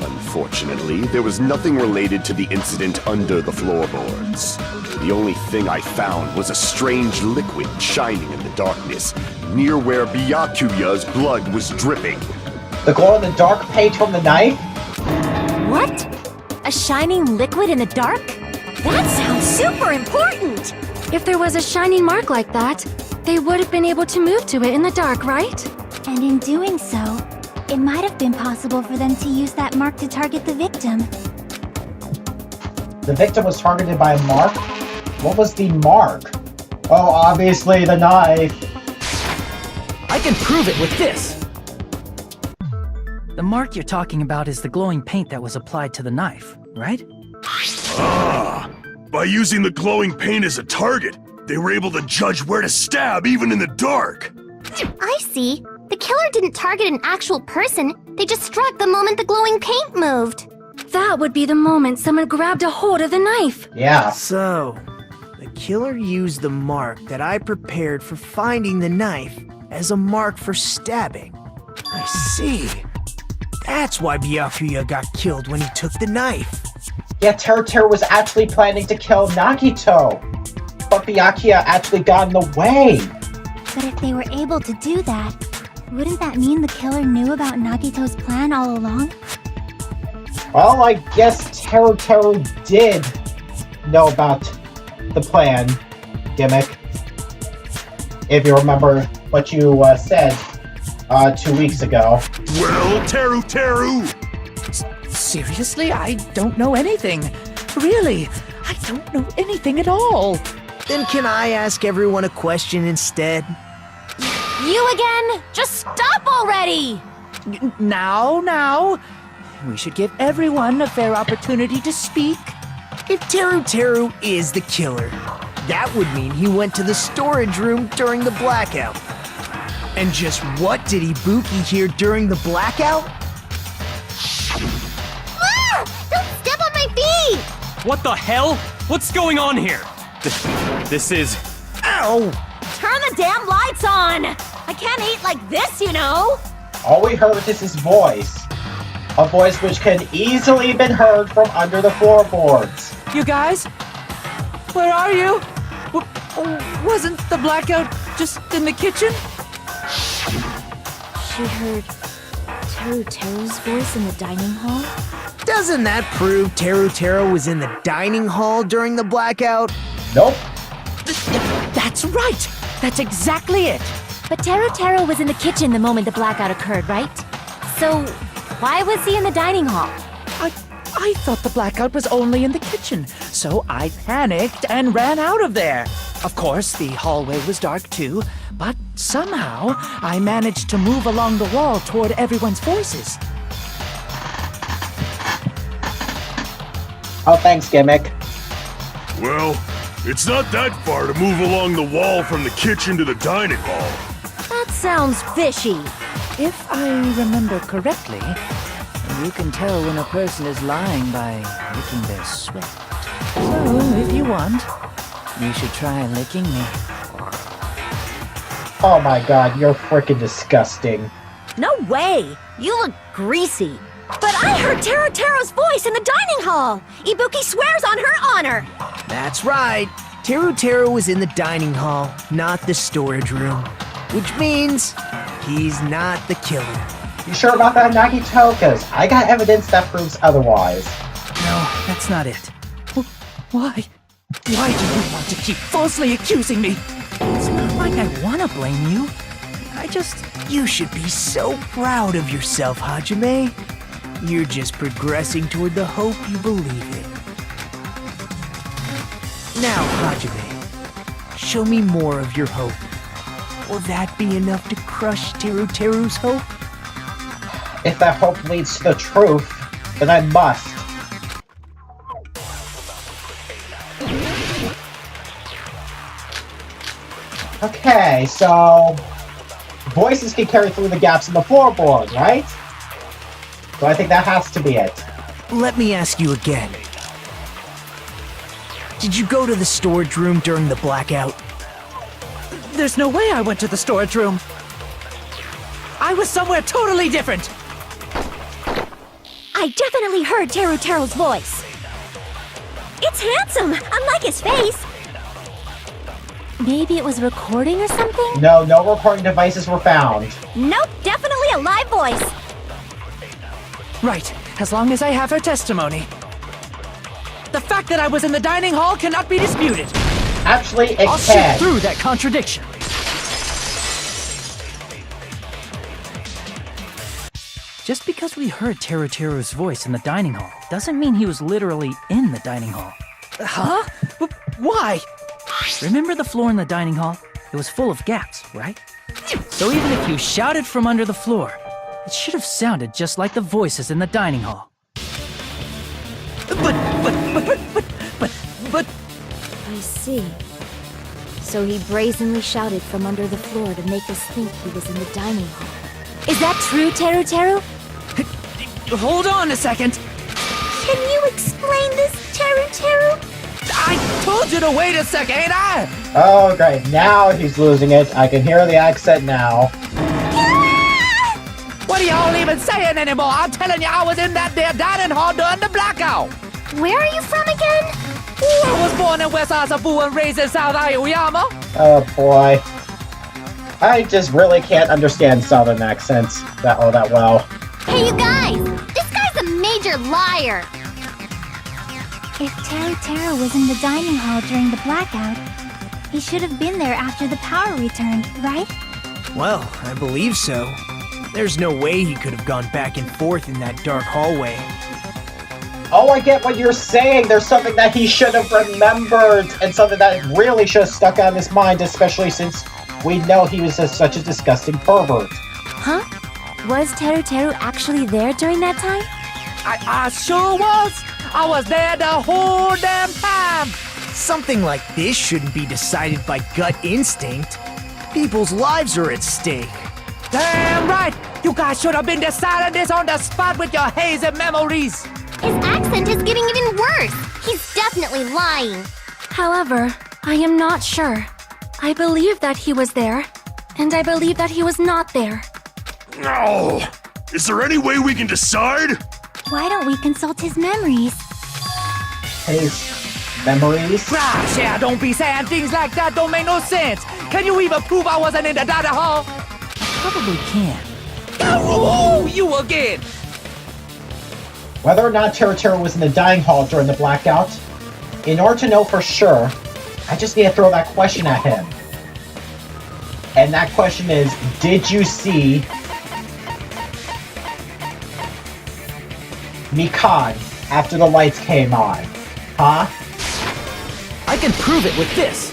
Unfortunately, there was nothing related to the incident under the floorboards. The only thing I found was a strange liquid shining in the darkness, near where Byakuya's blood was dripping. The glow-in-the-dark paint from the knife? What? A shining liquid in the dark? That sounds super important! If there was a shining mark like that, they would have been able to move to it in the dark, right? And in doing so, it might have been possible for them to use that mark to target the victim. The victim was targeted by a mark? What was the mark? Oh, obviously the knife. I can prove it with this. The mark you're talking about is the glowing paint that was applied to the knife, right? Ah! By using the glowing paint as a target, they were able to judge where to stab even in the dark. I see. The killer didn't target an actual person. They just struck the moment the glowing paint moved. That would be the moment someone grabbed a hold of the knife. Yeah. So, the killer used the mark that I prepared for finding the knife as a mark for stabbing. I see. That's why Byakuya got killed when he took the knife. Yeah, Teru was actually planning to kill Nagito, but Byakuya actually got in the way. But if they were able to do that, wouldn't that mean the killer knew about Nagito's plan all along? Well, I guess Teru did know about the plan, Gimmick. If you remember what you said 2 weeks ago. Well, Teru! Seriously? I don't know anything. Really, I don't know anything at all. Then can I ask everyone a question instead? You again? Just stop already! Now. We should give everyone a fair opportunity to speak. If Teru is the killer, That would mean he went to the storage room during the blackout. And just what did Ibuki hear during the blackout? Ah! Don't step on my feet! What the hell? What's going on here? This is... Ow! Turn the damn lights on! I can't eat like this, you know! All we heard is his voice. A voice which can easily been heard from under the floorboards. You guys? Where are you? Wasn't the blackout just in the kitchen? She heard Teru's voice in the dining hall? Doesn't that prove Teru was in the dining hall during the blackout? Nope. That's right! That's exactly it! But Teru was in the kitchen the moment the blackout occurred, right? So, why was he in the dining hall? I thought the blackout was only in the kitchen, so I panicked and ran out of there. Of course, the hallway was dark too, but somehow I managed to move along the wall toward everyone's voices. Oh, thanks, Gimmick. Well, it's not that far to move along the wall from the kitchen to the dining hall. That sounds fishy. If I remember correctly, you can tell when a person is lying by licking their sweat. So, if you want, you should try licking me. Oh my god, you're freaking disgusting. No way! You look greasy. But I heard Teru's voice in the dining hall! Ibuki swears on her honor! That's right. Teru was in the dining hall, not the storage room. Which means he's not the killer. You sure about that, Nagito? Because I got evidence that proves otherwise. No, that's not it. Why? Why do you want to keep falsely accusing me? It's not like I want to blame you. You should be so proud of yourself, Hajime. You're just progressing toward the hope you believe in. Now, Hajime, show me more of your hope. Will that be enough to crush Teru's hope? If that hope leads to the truth, then I must. Okay, so voices can carry through the gaps in the floorboard, right? So I think that has to be it. Let me ask you again. Did you go to the storage room during the blackout? There's no way I went to the storage room. I was somewhere totally different. I definitely heard Teru's voice. It's handsome, unlike his face. Maybe it was a recording or something? No recording devices were found. Nope, definitely a live voice. Right, as long as I have her testimony. The fact that I was in the dining hall cannot be disputed. Actually, it I'll can. shoot through that contradiction. Just because we heard Teru's voice in the dining hall doesn't mean he was literally in the dining hall. Huh? Why? Remember the floor in the dining hall? It was full of gaps, right? So even if you shouted from under the floor, it should have sounded just like the voices in the dining hall. But... I see. So he brazenly shouted from under the floor to make us think he was in the dining hall. Is that true, Teru? Hold on a second. Can you explain this, Teru? I told you to wait a second, ain't I? Oh, great. Now he's losing it. I can hear the accent now. What are y'all even saying anymore? I'm telling you, I was in that there dining hall during the blackout. Where are you from again? I was born in West Asabu and raised in South Aoyama. Oh, boy. I just really can't understand southern accents that well. Hey, you guys! This guy's a major liar! If Teru was in the dining hall during the blackout, he should have been there after the power returned, right? Well, I believe so. There's no way he could have gone back and forth in that dark hallway. Oh, I get what you're saying. There's something that he should have remembered, and something that really should have stuck out in his mind, especially since we know he was such a disgusting pervert. Huh? Was Teru actually there during that time? I sure was. I was there the whole damn time. Something like this shouldn't be decided by gut instinct. People's lives are at stake. Damn right! You guys should have been deciding this on the spot with your hazy memories! His accent is getting even worse. He's definitely lying. However, I am not sure. I believe that he was there, and I believe that he was not there. No! Is there any way we can decide? Why don't we consult his memories? His memories? Gosh, yeah, don't be saying things like that, don't make no sense! Can you even prove I wasn't in the dining hall? I probably can. Oh, you again! Whether or not Teru was in the dining hall during the blackout, in order to know for sure, I just need to throw that question at him. And that question is, did you see Mikan after the lights came on? Huh? I can prove it with this!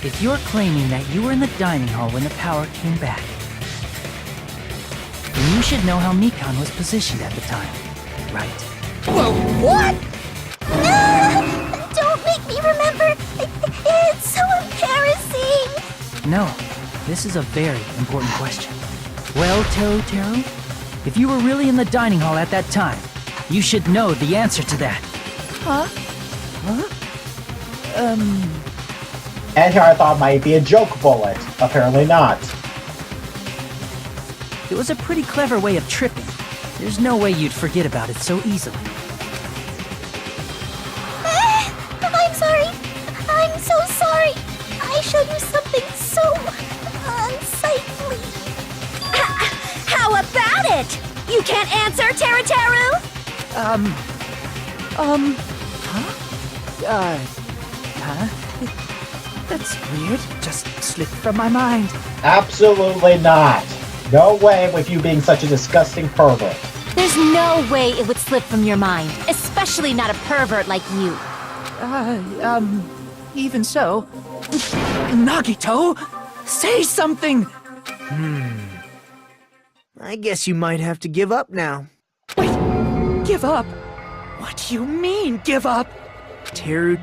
If you're claiming that you were in the dining hall when the power came back, then you should know how Mikan was positioned at the time, right? Whoa, what? Don't make me remember. It's so embarrassing. No, this is a very important question. Well, Teru, if you were really in the dining hall at that time, you should know the answer to that. Huh? And here I thought might be a joke bullet. Apparently not. It was a pretty clever way of tripping. There's no way you'd forget about it so easily. I'm sorry. I'm so sorry. I showed you something so unsightly. How about it? You can't answer, Teru? That's weird. Just slipped from my mind. Absolutely not. No way with you being such a disgusting pervert. There's no way it would slip from your mind, especially not a pervert like you. Even so. Nagito, say something! I guess you might have to give up now. Wait, give up? What do you mean, give up? Teru.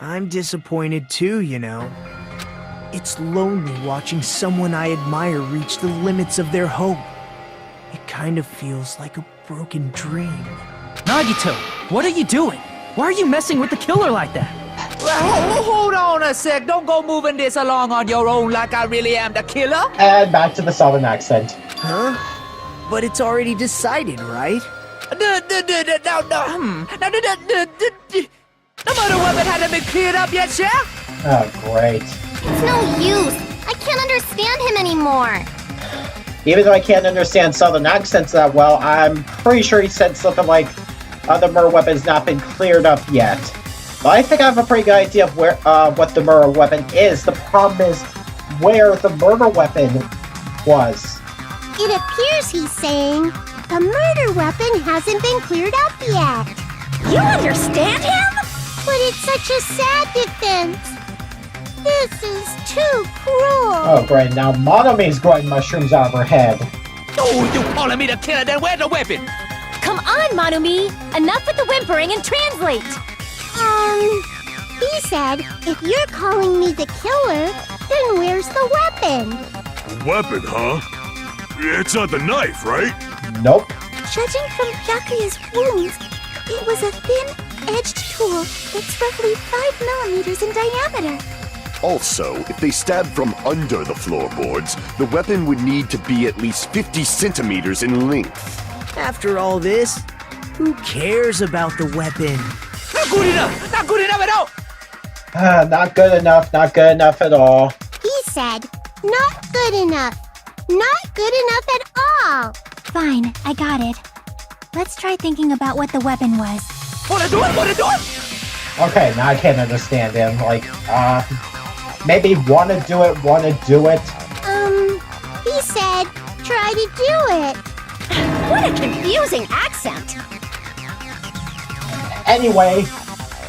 I'm disappointed too, you know. It's lonely watching someone I admire reach the limits of their hope. It kind of feels like a broken dream. Nagito, what are you doing? Why are you messing with the killer like that? Hold on a sec. Don't go moving this along on your own like I really am the killer. And back to the southern accent. Huh? But it's already decided, right? The murder weapon hasn't been cleared up yet, yeah? Oh, great. It's no use. I can't understand him anymore. Even though I can't understand southern accents that well, I'm pretty sure he said something like, the murder weapon's not been cleared up yet. But I think I have a pretty good idea of where, what the murder weapon is. The problem is where the murder weapon was. It appears he's saying the murder weapon hasn't been cleared up yet. You understand him? But it's such a sad defense. This is too cruel. Oh, great. Now Monomi's growing mushrooms out of her head. Oh, you calling me the killer? Then where's the weapon? Come on, Monumi! Enough with the whimpering and translate! He said, if you're calling me the killer, then where's the weapon? Weapon, huh? It's not the knife, right? Nope. Judging from Byakuya's wounds, it was a thin-edged tool that's roughly 5 millimeters in diameter. Also, if they stabbed from under the floorboards, the weapon would need to be at least 50 centimeters in length. After all this, who cares about the weapon? Not good enough! Not good enough at all! Not good enough, not good enough at all. He said, not good enough. Not good enough at all. Fine, I got it. Let's try thinking about what the weapon was. Wanna do it? Okay, now I can't understand him. Like, maybe wanna do it. He said, try to do it. What a confusing accent. Anyway,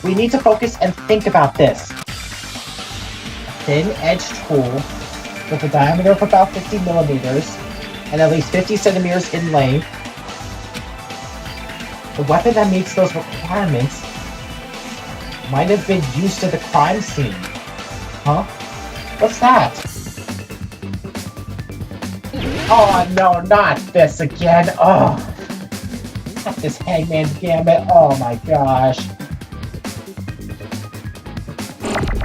we need to focus and think about this. A thin-edged tool with a diameter of about 50 millimeters and at least 50 centimeters in length. The weapon that meets those requirements might have been used to the crime scene. Huh? What's that? Oh no, not this again. Oh. Not this Hangman's Gambit. Oh my gosh.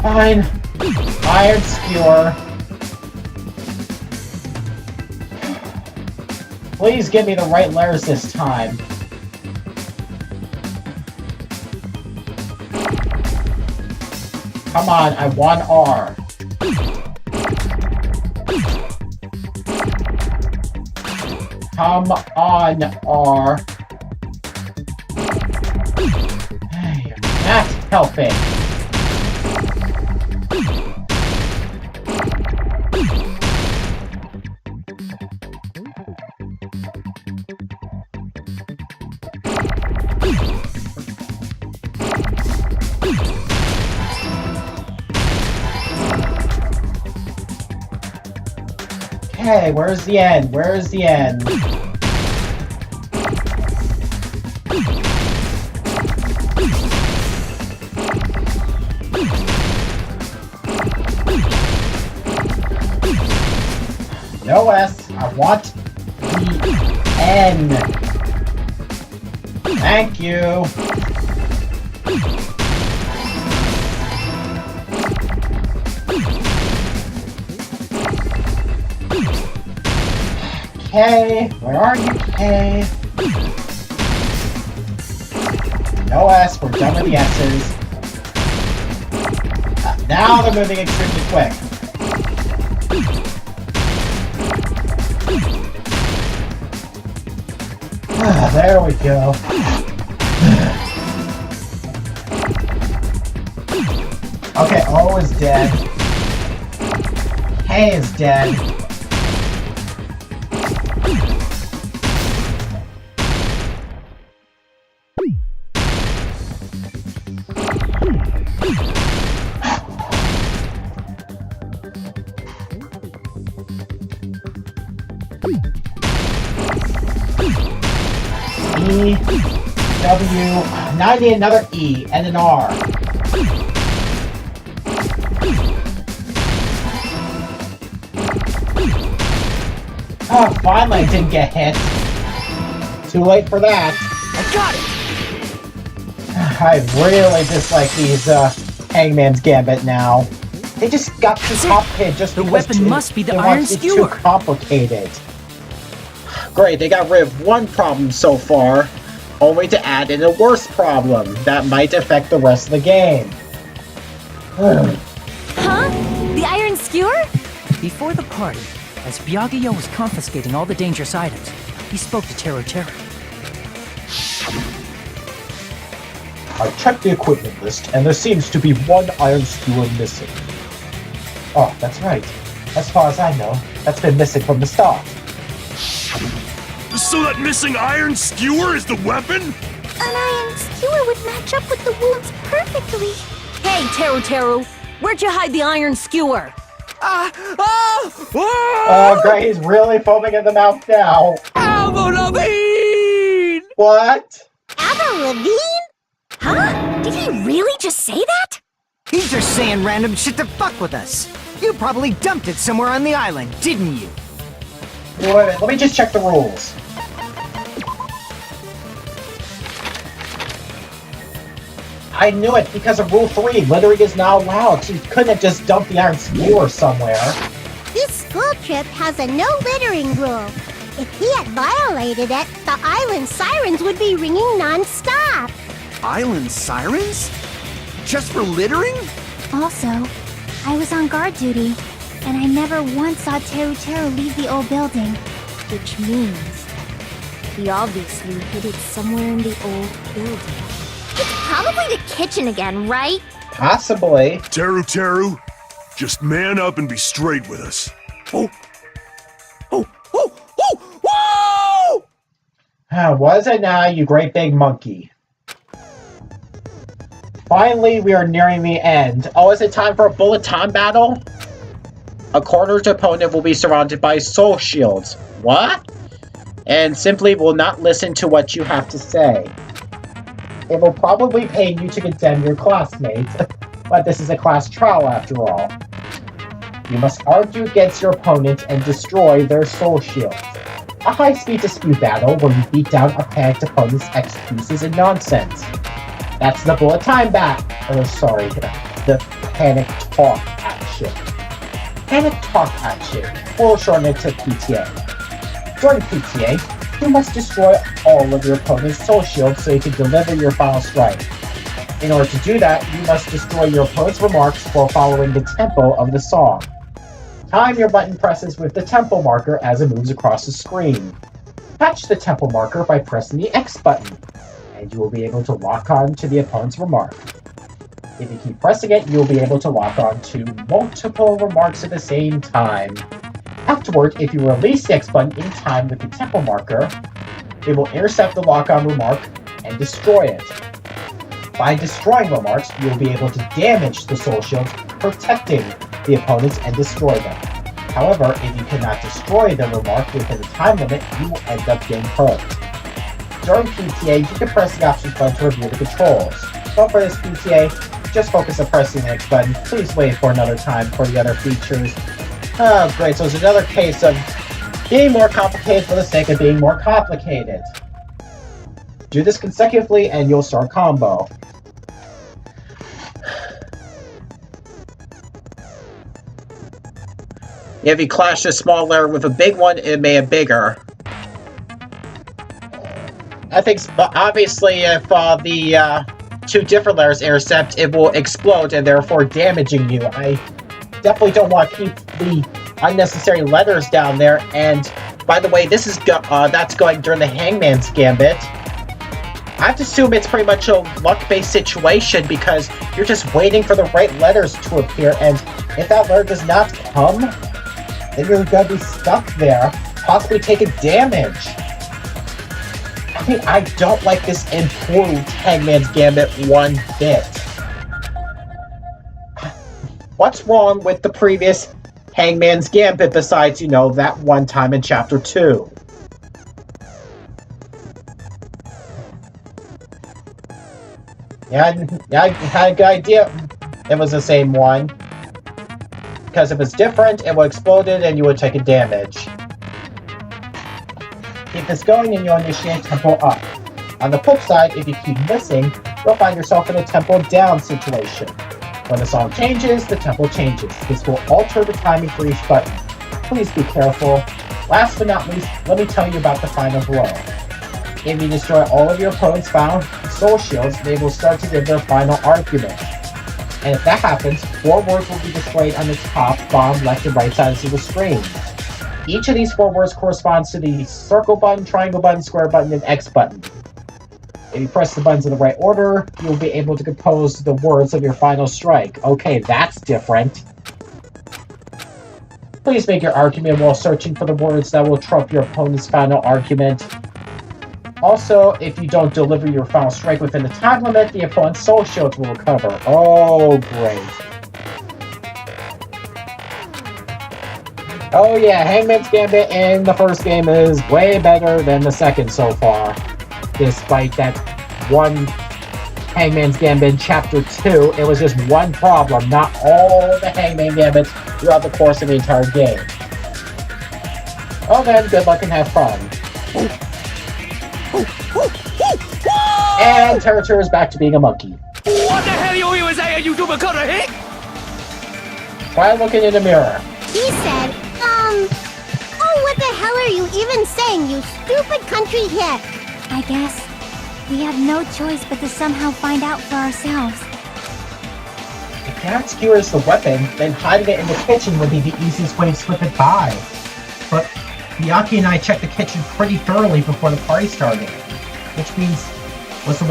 Fine. Iron Skewer. Please give me the right letters this time. Come on, I want R. Come on, R. Hey, you're not helping. Okay, where's the end? Where's the end? No S. I want the N. Thank you. K, where are you, K? No S, we're done with the S's. Now they're moving extremely quick. There we go. Okay, O is dead. K is dead. E, W, now I need another E and an R. Oh, finally I didn't get hit. Too late for that. I got it! I really dislike these Hangman's Gambit now. They just got too complicated just the because weapon must be the iron skewer. Too complicated. Great, they got rid of one problem so far, only to add in a worse problem that might affect the rest of the game. Huh? The iron skewer? Before the party, as Byakuya was confiscating all the dangerous items, he spoke to Teru Teru. I checked the equipment list, and there seems to be one iron skewer missing. Oh, that's right. As far as I know, that's been missing from the start. So that missing iron skewer is the weapon? An iron skewer would match up with the wounds perfectly. Hey, Teru Teru, where'd you hide the iron skewer? Oh, great, he's really foaming at the mouth now. Avril Lavigne! What? Avril Lavigne? Huh? Did he really just say that? He's just saying random shit to fuck with us. You probably dumped it somewhere on the island, didn't you? Wait a minute, let me just check the rules. I knew it because of Rule 3. Littering is not allowed, so you couldn't have just dumped the iron skewer somewhere. This school trip has a no littering rule. If he had violated it, the island sirens would be ringing non-stop. Island sirens? Just for littering? Also, I was on guard duty, and I never once saw Teru Teru leave the old building. Which means he obviously hid it somewhere in the old building. It's probably the kitchen again, right? Possibly. Teru Teru, just man up and be straight with us. Oh! Was it now, you great big monkey? Finally, we are nearing the end. Oh, is it time for a bullet time battle? A cornered opponent will be surrounded by soul shields. What? And simply will not listen to what you have to say. It will probably pain you to condemn your classmates, but this is a class trial after all. You must argue against your opponent and destroy their soul shields. A high-speed dispute battle where you beat down a panicked opponent's excuses and nonsense. That's the bullet time the panic talk action. Panic talk action. We'll shorten it to PTA. During PTA, you must destroy all of your opponent's soul shields so you can deliver your final strike. In order to do that, you must destroy your opponent's remarks while following the tempo of the song. Time your button presses with the tempo marker as it moves across the screen. Touch the tempo marker by pressing the X button, and you will be able to lock on to the opponent's remark. If you keep pressing it, you will be able to lock on to multiple remarks at the same time. Afterward, if you release the X button in time with the tempo marker, it will intercept the lock-on remark and destroy it. By destroying remarks, you will be able to damage the soul shields, protecting the opponents and destroy them. However, if you cannot destroy the remark within the time limit, you will end up getting hurt. During PTA, you can press the options button to review the controls. But for this PTA, just focus on pressing the X button. Please wait for another time for the other features. Oh, great, so it's another case of being more complicated for the sake of being more complicated. Do this consecutively and you'll start combo. If you clash a small layer with a big one, it may be bigger. I think, obviously, if the two different layers intercept, it will explode and therefore damaging you. I definitely don't want to keep the unnecessary letters down there. And by the way, this is that's going during the Hangman's Gambit. I have to assume it's pretty much a luck-based situation because you're just waiting for the right letters to appear, and if that letter does not come, then you're gonna be stuck there, possibly taking damage. I mean, I don't like this improved Hangman's Gambit one bit. What's wrong with the previous Hangman's Gambit besides, that one time in Chapter 2? Yeah, I had a good idea it was the same one. Because if it's different, it will explode it and you will take a damage. Keep this going and you'll initiate tempo up. On the flip side, if you keep missing, you'll find yourself in a tempo down situation. When the song changes, the tempo changes. This will alter the timing for each button. Please be careful. Last but not least, let me tell you about the final blow. If you destroy all of your opponent's final soul shields, they will start to give their final argument. And if that happens, 4 words will be displayed on the top, bottom, left, and right sides of the screen. Each of these 4 words corresponds to the circle button, triangle button, square button, and X button. If you press the buttons in the right order, you'll be able to compose the words of your final strike. Okay, that's different. Please make your argument while searching for the words that will trump your opponent's final argument. Also, if you don't deliver your final strike within the time limit, the opponent's soul shields will recover. Oh, great. Oh yeah, Hangman's Gambit in the first game is way better than the second so far. Despite that one Hangman's Gambit in Chapter 2, it was just one problem, not all the Hangman Gambits throughout the course of the entire game. Oh then, good luck and have fun. And Territor is back to being a monkey. What the hell you even saying, you stupid cutter hick? Try looking in the mirror. He said, oh, what the hell are you even saying, you stupid country hick? I guess we have no choice but to somehow find out for ourselves. If that obscures the weapon, then hiding it in the kitchen would be the easiest way to slip it by. But Miyaki and I checked the kitchen pretty thoroughly before the party started. Which means, was the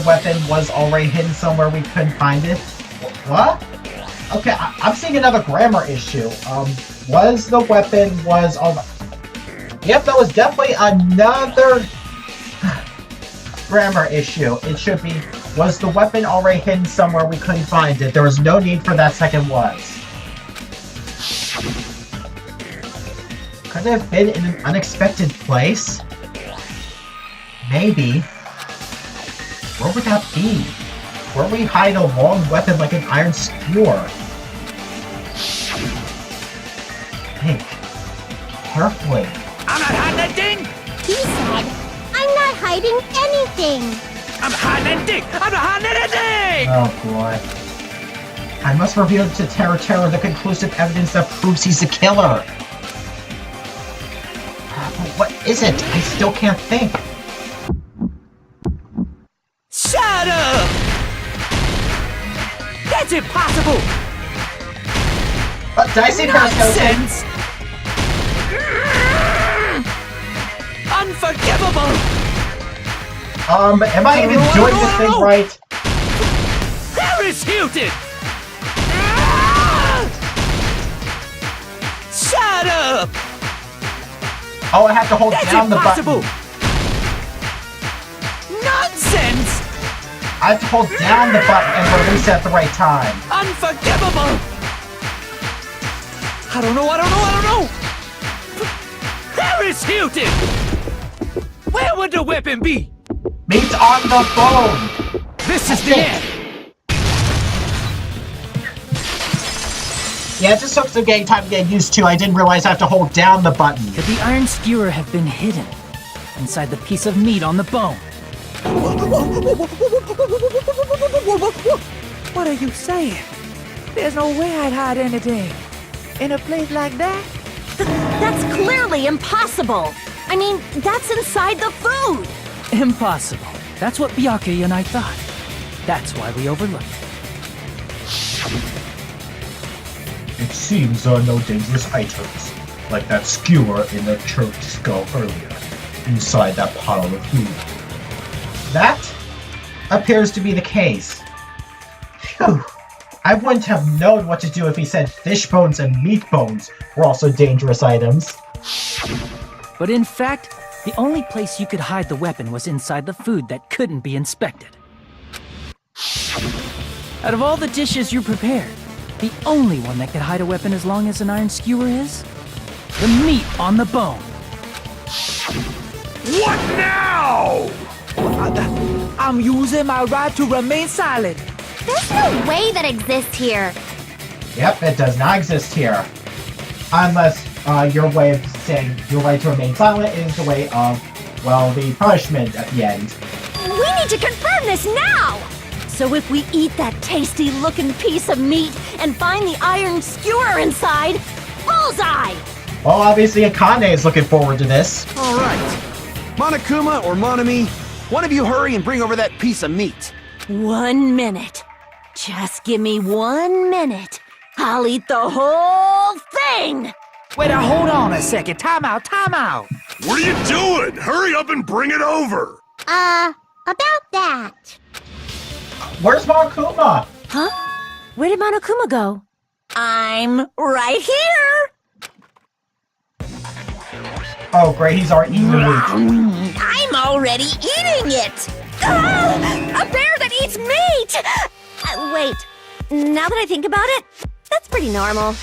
weapon already hidden somewhere we couldn't find it? What? Okay, I'm seeing another grammar issue. Was the weapon Yep, that was definitely another grammar issue. It should be, was the weapon already hidden somewhere we couldn't find it? There was no need for that second was. Could it have been in an unexpected place? Maybe. Where would that be? Where we hide a long weapon like an iron skewer? Think. Carefully. I'm not hiding anything! He said, I'm not hiding anything. I'm not hiding anything! I'm not hiding anything! Oh boy. I must reveal to Terror the conclusive evidence that proves he's the killer. But what is it? I still can't think. Shut up! That's impossible! Did I say Nonsense! Unforgivable! Am I even doing this thing right? Harris Hilton! Shut up! Oh, I have to hold down the button. Nonsense! I have to hold down the button and release at the right time. Unforgivable! I don't know! Harris Hilton! Where would the weapon be? Meat's on the bone! This is the end! Yeah, it just took some time to get used to. I didn't realize I have to hold down the button. Could the iron skewer have been hidden inside the piece of meat on the bone? What are you saying? There's no way I'd hide anything. In a place like that? That's clearly impossible. I mean, that's inside the food. Impossible. That's what Byakuya and I thought. That's why we overlooked it. It seems there are no dangerous items, like that skewer in the church skull earlier, inside that pile of food. That appears to be the case. Phew. I wouldn't have known what to do if he said fish bones and meat bones were also dangerous items. But in fact, the only place you could hide the weapon was inside the food that couldn't be inspected. Out of all the dishes you prepared, the only one that could hide a weapon as long as an iron skewer is the meat on the bone. What now? I'm using my right to remain silent. There's no way that exists here. Yep, it does not exist here. Unless your way of saying your right to remain silent is the way of, well, the punishment at the end. We need to confirm this now! So if we eat that tasty-looking piece of meat and find the iron skewer inside, bullseye! Well, obviously Akane is looking forward to this. Alright. Monokuma or Monami, one of you hurry and bring over that piece of meat. 1 minute. Just give me 1 minute. I'll eat the whole thing! Wait, hold on a second. Time out. What are you doing? Hurry up and bring it over! About that. Where's Monokuma? Huh? Where did Monokuma go? I'm right here! Oh, great, he's already eating the meat. I'm already eating it! A bear that eats meat! Wait, now that I think about it, that's pretty normal.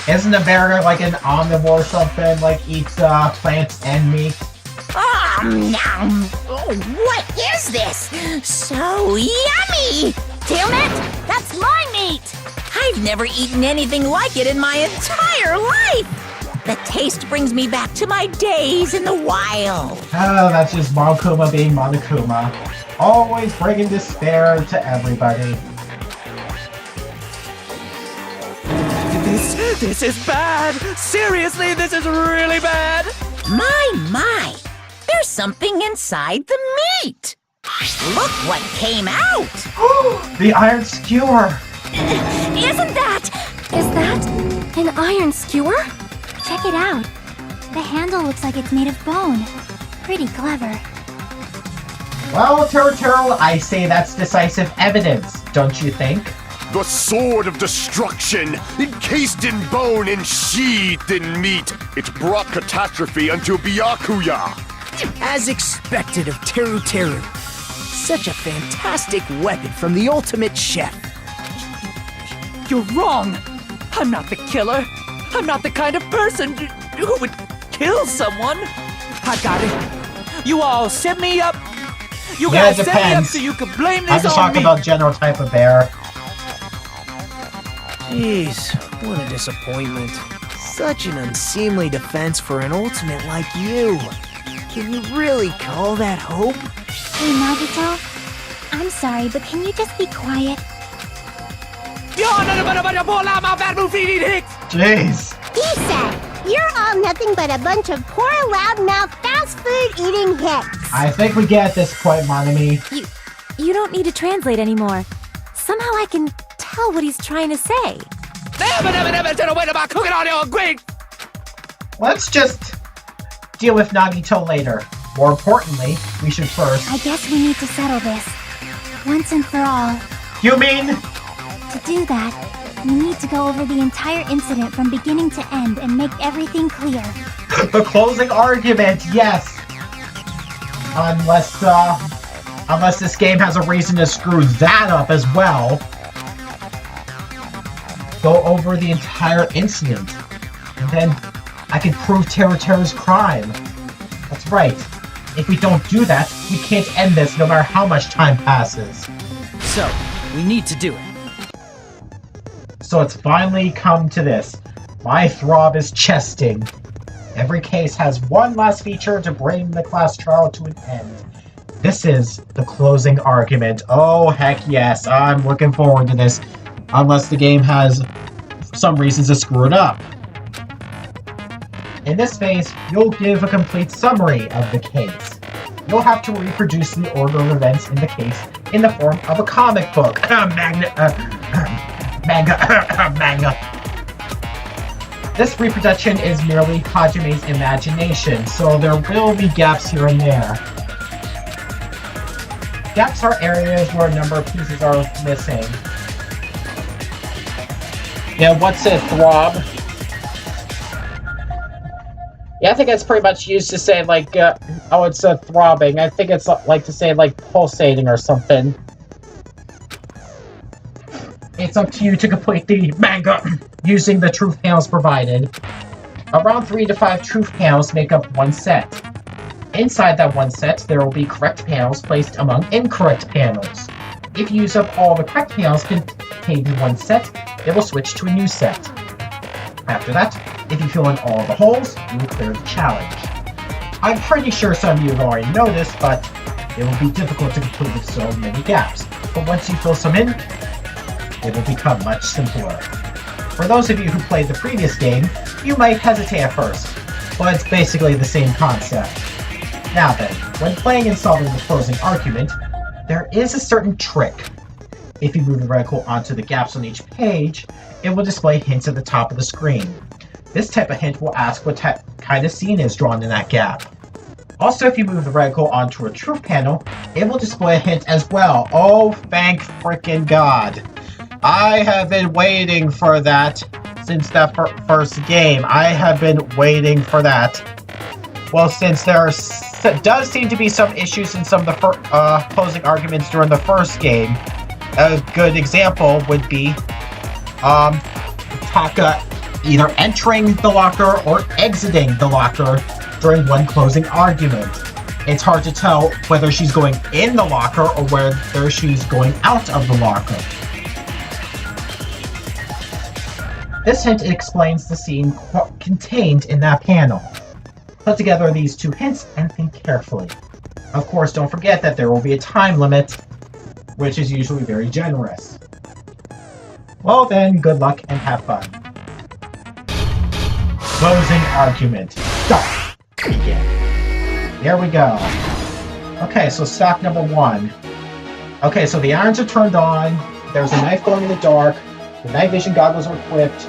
Isn't a bear like an omnivore or something? Like eats plants and meat? Oh, what is this? So yummy! Damn it! That's my meat! I've never eaten anything like it in my entire life! The taste brings me back to my days in the wild. Oh, that's just Monokuma being Monokuma. Always bringing despair to everybody. This is bad. Seriously, this is really bad. My. There's something inside the meat. Look what came out. The iron skewer. Isn't that? Is that an iron skewer? Check it out. The handle looks like it's made of bone. Pretty clever. Well, Taro, I say that's decisive evidence, don't you think? The sword of destruction, encased in bone and sheathed in meat. It brought catastrophe unto Byakuya. As expected of Teru. Such a fantastic weapon from the ultimate chef. You're wrong! I'm not the killer! I'm not the kind of person who would kill someone! I got it. You all set me up. You Yeah, guys it set me up depends. so you could blame I'm this just on talking me. about general type of bear. Jeez, what a disappointment. Such an unseemly defense for an ultimate like you. Can you really call that hope? Hey, Nagito. I'm sorry, but can you just be quiet? Jeez. He said, you're all nothing but a bunch of poor, loudmouth, fast food eating hicks. I think we get this point, Monami. You don't need to translate anymore. Somehow I can tell what he's trying to say. Let's just deal with Nagito later. More importantly, we should first... I guess we need to settle this. Once and for all. You mean? To do that, we need to go over the entire incident from beginning to end and make everything clear. The closing argument, yes. Unless this game has a reason to screw that up as well. Go over the entire incident. And then I can prove Teru's crime. That's right. If we don't do that, we can't end this no matter how much time passes. So, we need to do it. So it's finally come to this. My throb is chesting. Every case has one last feature to bring the class trial to an end. This is the closing argument. Oh, heck yes. I'm looking forward to this. Unless the game has some reasons to screw it up. In this phase, you'll give a complete summary of the case. You'll have to reproduce the order of events in the case in the form of a comic book. Manga. This reproduction is merely Hajime's imagination, so there will be gaps here and there. Gaps are areas where a number of pieces are missing. Yeah, what's it, throb? Yeah, I think it's pretty much used to say, like, oh, it's throbbing. I think it's like to say, like, pulsating or something. It's up to you to complete the manga using the truth panels provided. Around 3 to 5 truth panels make up one set. Inside that one set, there will be correct panels placed among incorrect panels. If you use up all the correct panels contained in one set, it will switch to a new set. After that, if you fill in all the holes, you will clear the challenge. I'm pretty sure some of you have already noticed, but it will be difficult to complete with so many gaps. But once you fill some in, it will become much simpler. For those of you who played the previous game, you might hesitate at first, but it's basically the same concept. Now then, when playing and solving the closing argument, there is a certain trick. If you move the reticle onto the gaps on each page, it will display hints at the top of the screen. This type of hint will ask what kind of scene is drawn in that gap. Also, if you move the reticle onto a truth panel, it will display a hint as well. Oh, thank frickin' God. I have been waiting for that since that first game. I have been waiting for that. Well, since there does seem to be some issues in some of the closing arguments during the first game, a good example would be Taka either entering the locker or exiting the locker during one closing argument. It's hard to tell whether she's going in the locker or whether she's going out of the locker. This hint explains the scene contained in that panel. Put together these two hints and think carefully. Of course, don't forget that there will be a time limit, which is usually very generous. Well then, good luck and have fun. Closing argument. Start! Begin. There we go. Okay, so stock number 1. Okay, so the irons are turned on, there's a knife glowing in the dark, the night vision goggles are equipped,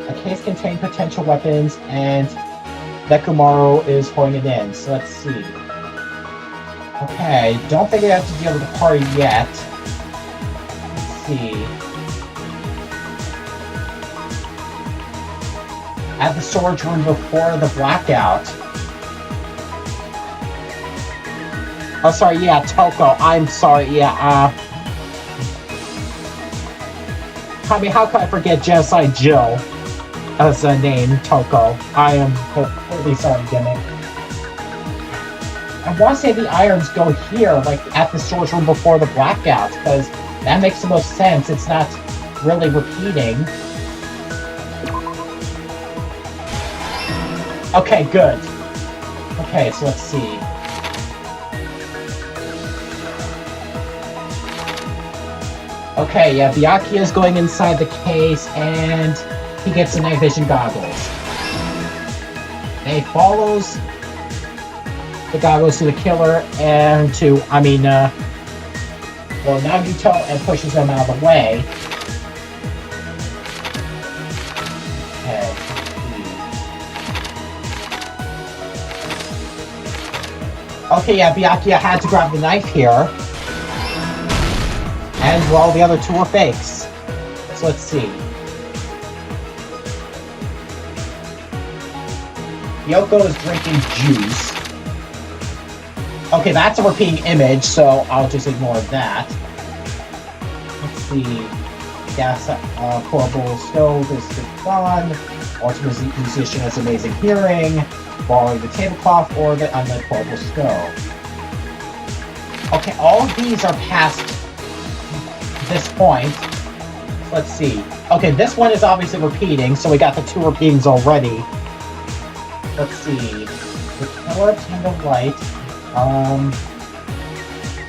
a case contains potential weapons, and Nekomaru is holding it in. So let's see. Okay, don't think I have to deal with the party yet. Let's see. At the storage room before the blackout. Oh, sorry, yeah, Toko. I'm sorry, yeah, I mean, how could I forget Genocide Jill as a name, Toko? I am completely sorry, Gimmick. I want to say the irons go here, like at the storage room before the blackout, because that makes the most sense. It's not really repeating. Okay, good. Okay, so let's see. Okay, yeah, Byakuya is going inside the case, and he gets the night vision goggles. And he follows the goggles to the killer and to, Nagito, and pushes them out of the way. Okay, yeah, Byakuya had to grab the knife here. And, well, the other two are fakes. So let's see. Yoko is drinking juice. Okay, that's a repeating image, so I'll just ignore that. Let's see. Gas portable stove is gone. Ultimate musician has amazing hearing. Borrowing the tablecloth or the unlit portable stove. Okay, all of these are past this point. Let's see. Okay, this one is obviously repeating, so we got the two repeatings already. Let's see. The killer obtained a light.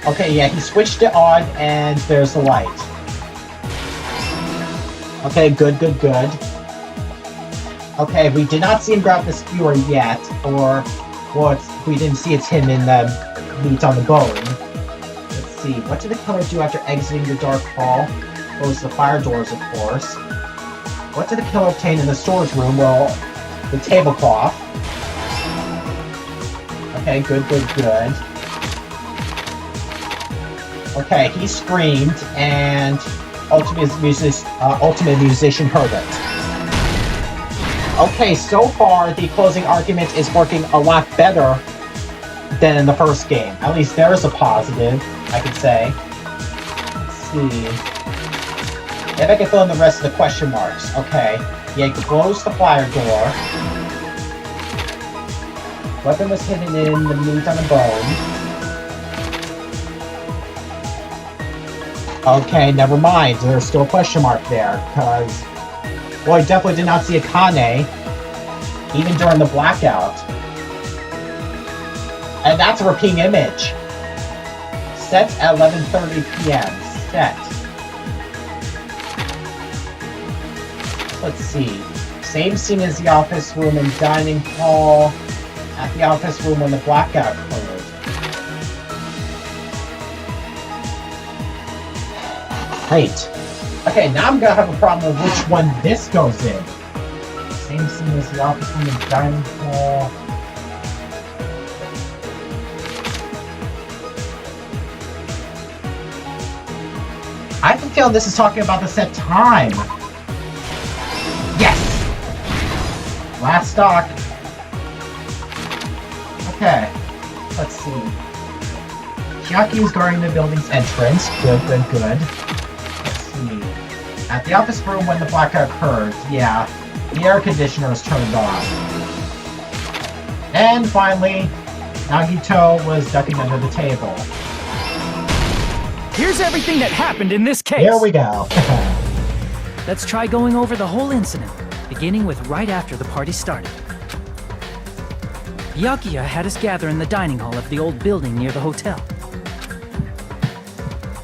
Okay, yeah, he switched it on, and there's the light. Okay, good. Okay, we did not see him grab the skewer yet, or we didn't see it's him in the meat on the bone. Let's see, what did the killer do after exiting the dark hall? Close the fire doors, of course. What did the killer obtain in the storage room? Well, the tablecloth. Okay, good. Okay, he screamed, and Ultimate Musician heard it. Okay, so far, the closing argument is working a lot better than in the first game. At least there's a positive, I could say. Let's see. If I can fill in the rest of the question marks. Okay. Yeah, close the fire door. Weapon was hidden in the meat on the bone. Okay, never mind. There's still a question mark there, because... Well, I definitely did not see Akane, even during the blackout. And that's a repeating image. Set at 11:30 p.m. Set. Let's see. Same scene as the office room and dining hall. At the office room when the blackout occurred. Great. Okay, now I'm gonna have a problem with which one this goes in. Same scene as the office room and dining hall. I can feel this is talking about the set time. Yes! Last stock. Okay, let's see. Chiaki is guarding the building's entrance. Good. Let's see. At the office room when the blackout occurred, yeah, the air conditioner is turned on. And finally, Nagito was ducking under the table. Here's everything that happened in this case. Here we go. Let's try going over the whole incident, beginning with right after the party started. Byakuya had us gather in the dining hall of the old building near the hotel.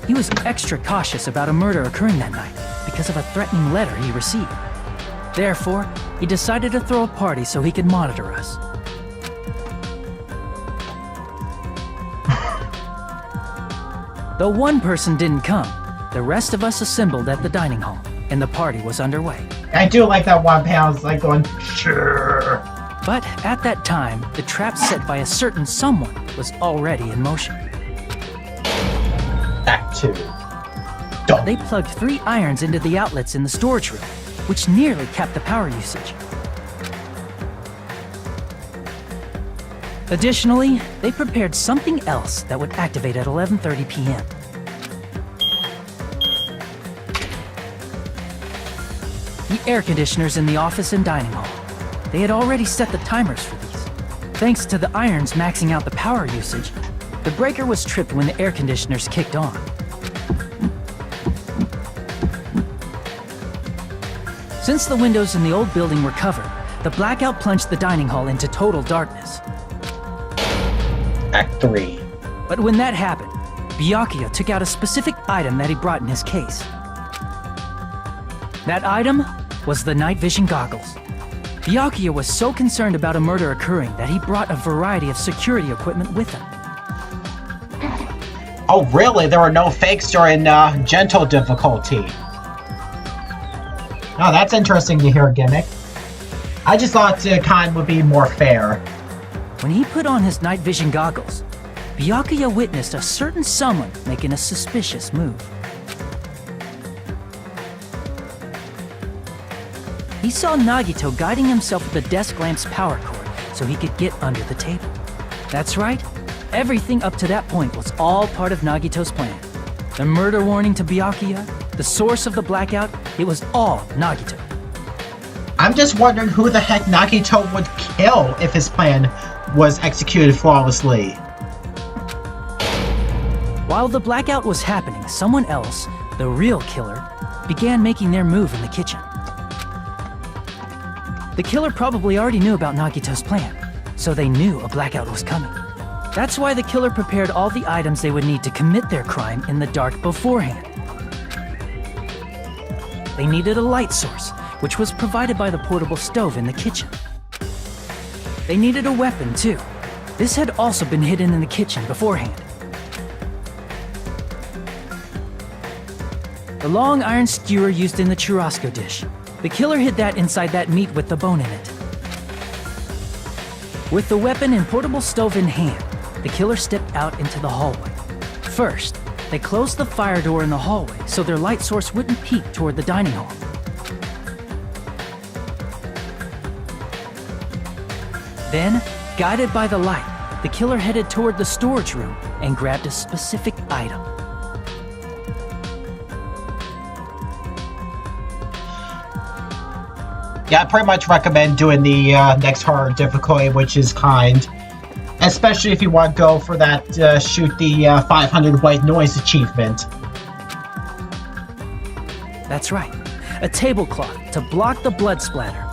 He was extra cautious about a murder occurring that night because of a threatening letter he received. Therefore, he decided to throw a party so he could monitor us. Though one person didn't come, the rest of us assembled at the dining hall, and the party was underway. I do like that one panel's like going, sure. But at that time, the trap set by a certain someone was already in motion. Act 2. They plugged 3 irons into the outlets in the storage room, which nearly capped the power usage. Additionally, they prepared something else that would activate at 11:30 p.m. The air conditioners in the office and dining hall. They had already set the timers for these. Thanks to the irons maxing out the power power usage, the breaker was tripped when the air conditioners kicked on. Since the windows in the old building were covered, the blackout plunged the dining hall into total darkness. Act 3. But when that happened, Byakuya took out a specific item that he brought in his case. That item was the night vision goggles. Byakuya was so concerned about a murder occurring that he brought a variety of security equipment with him. Oh, really? There were no fakes during gentle difficulty. Oh, that's interesting to hear, Gimmick. I just thought Khan would be more fair. When he put on his night vision goggles, Byakuya witnessed a certain someone making a suspicious move. He saw Nagito guiding himself with the desk lamp's power cord so he could get under the table. That's right, everything up to that point was all part of Nagito's plan. The murder warning to Byakuya, the source of the blackout, it was all Nagito. I'm just wondering who the heck Nagito would kill if his plan was executed flawlessly. While the blackout was happening, someone else, the real killer, began making their move in the kitchen. The killer probably already knew about Nagito's plan, so they knew a blackout was coming. That's why the killer prepared all the items they would need to commit their crime in the dark beforehand. They needed a light source, which was provided by the portable stove in the kitchen. They needed a weapon, too. This had also been hidden in the kitchen beforehand. The long iron skewer used in the churrasco dish. The killer hid that inside that meat with the bone in it. With the weapon and portable stove in hand, the killer stepped out into the hallway. First, they closed the fire door in the hallway so their light source wouldn't peek toward the dining hall. Then, guided by the light, the killer headed toward the storage room and grabbed a specific item. Yeah, I pretty much recommend doing the next hard difficulty, which is kind. Especially if you want to go for that shoot the 500 white noise achievement. That's right, a tablecloth to block the blood splatter.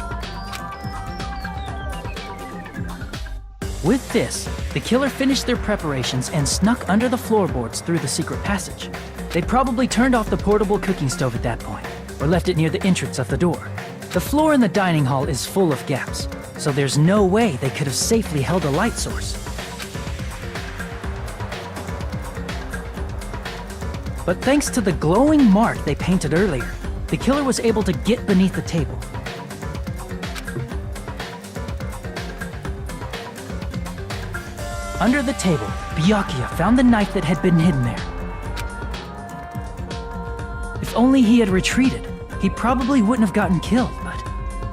With this, the killer finished their preparations and snuck under the floorboards through the secret passage. They probably turned off the portable cooking stove at that point, or left it near the entrance of the door. The floor in the dining hall is full of gaps, so there's no way they could have safely held a light source. But thanks to the glowing mark they painted earlier, the killer was able to get beneath the table. Under the table, Byakuya found the knife that had been hidden there. If only he had retreated, he probably wouldn't have gotten killed, but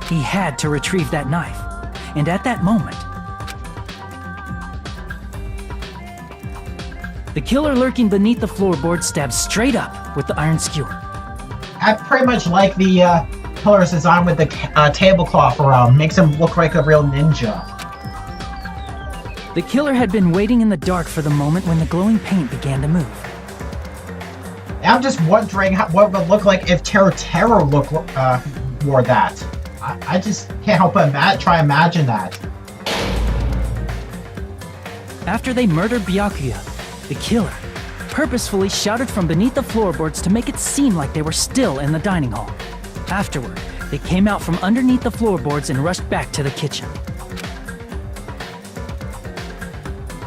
he had to retrieve that knife. And at that moment, the killer lurking beneath the floorboard stabbed straight up with the iron skewer. I pretty much like the killer's design with the tablecloth around. Makes him look like a real ninja. The killer had been waiting in the dark for the moment when the glowing paint began to move. I'm just wondering what it would look like if Tero wore that. I just can't help but try to imagine that. After they murdered Byakuya, the killer purposefully shouted from beneath the floorboards to make it seem like they were still in the dining hall. Afterward, they came out from underneath the floorboards and rushed back to the kitchen.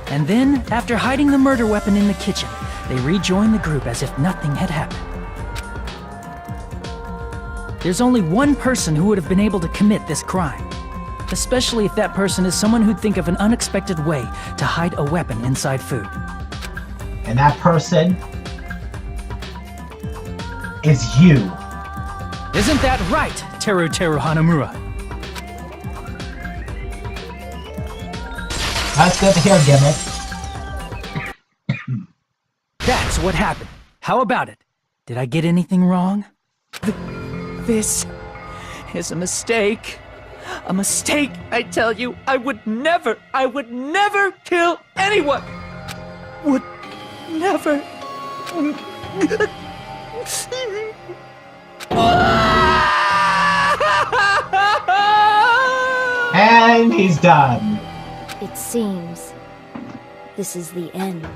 And then, after hiding the murder weapon in the kitchen, they rejoined the group as if nothing had happened. There's only one person who would have been able to commit this crime, especially if that person is someone who'd think of an unexpected way to hide a weapon inside food. And that person is you. Isn't that right, Teru Hanamura? That's good to hear, Gimmick. That's what happened. How about it? Did I get anything wrong? This is a mistake. A mistake, I tell you. I would never kill anyone. Would never. And he's done. It seems this is the end.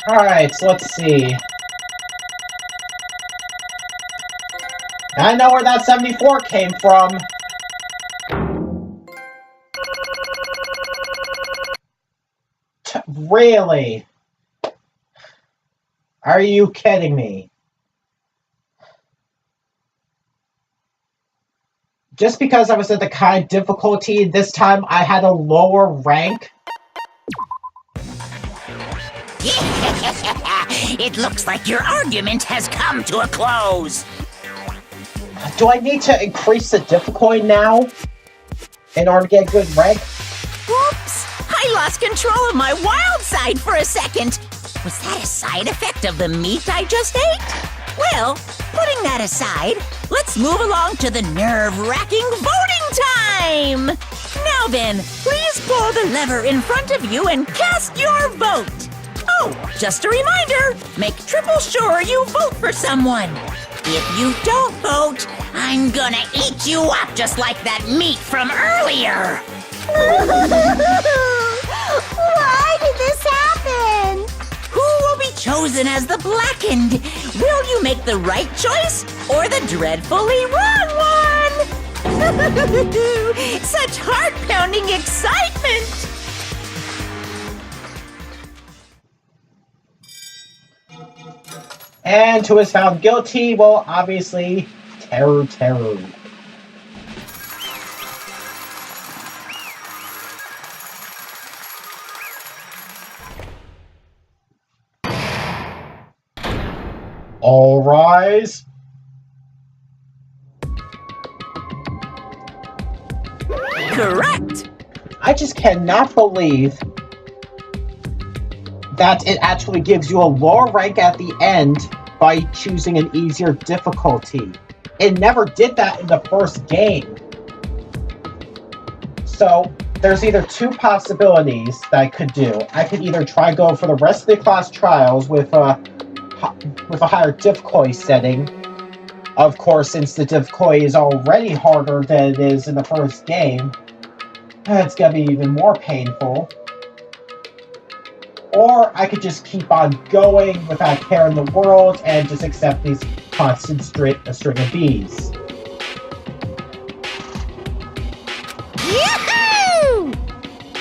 Alright, so let's see. I know where that 74 came from. Really? Are you kidding me? Just because I was at the kind difficulty, this time I had a lower rank? It looks like your argument has come to a close. Do I need to increase the difficulty now in order to get a good rank? Whoops! I lost control of my wild side for a second. Was that a side effect of the meat I just ate? Well, putting that aside, let's move along to the nerve-wracking voting time! Now then, please pull the lever in front of you and cast your vote. Oh, just a reminder, make triple sure you vote for someone. If you don't vote, I'm gonna eat you up just like that meat from earlier. Why did this happen? Who will be chosen as the blackened? Will you make the right choice or the dreadfully wrong one? Such heart-pounding excitement! And who is found guilty? Well, obviously, Teru. All rise. Correct. I just cannot believe that it actually gives you a lower rank at the end by choosing an easier difficulty. It never did that in the first game. So, there's either two possibilities that I could do. I could either try go for the rest of the class trials with a higher difficulty setting. Of course, since the difficulty is already harder than it is in the first game, it's gonna be even more painful. Or I could just keep on going without care in the world and just accept these constant string of bees. Yahoo!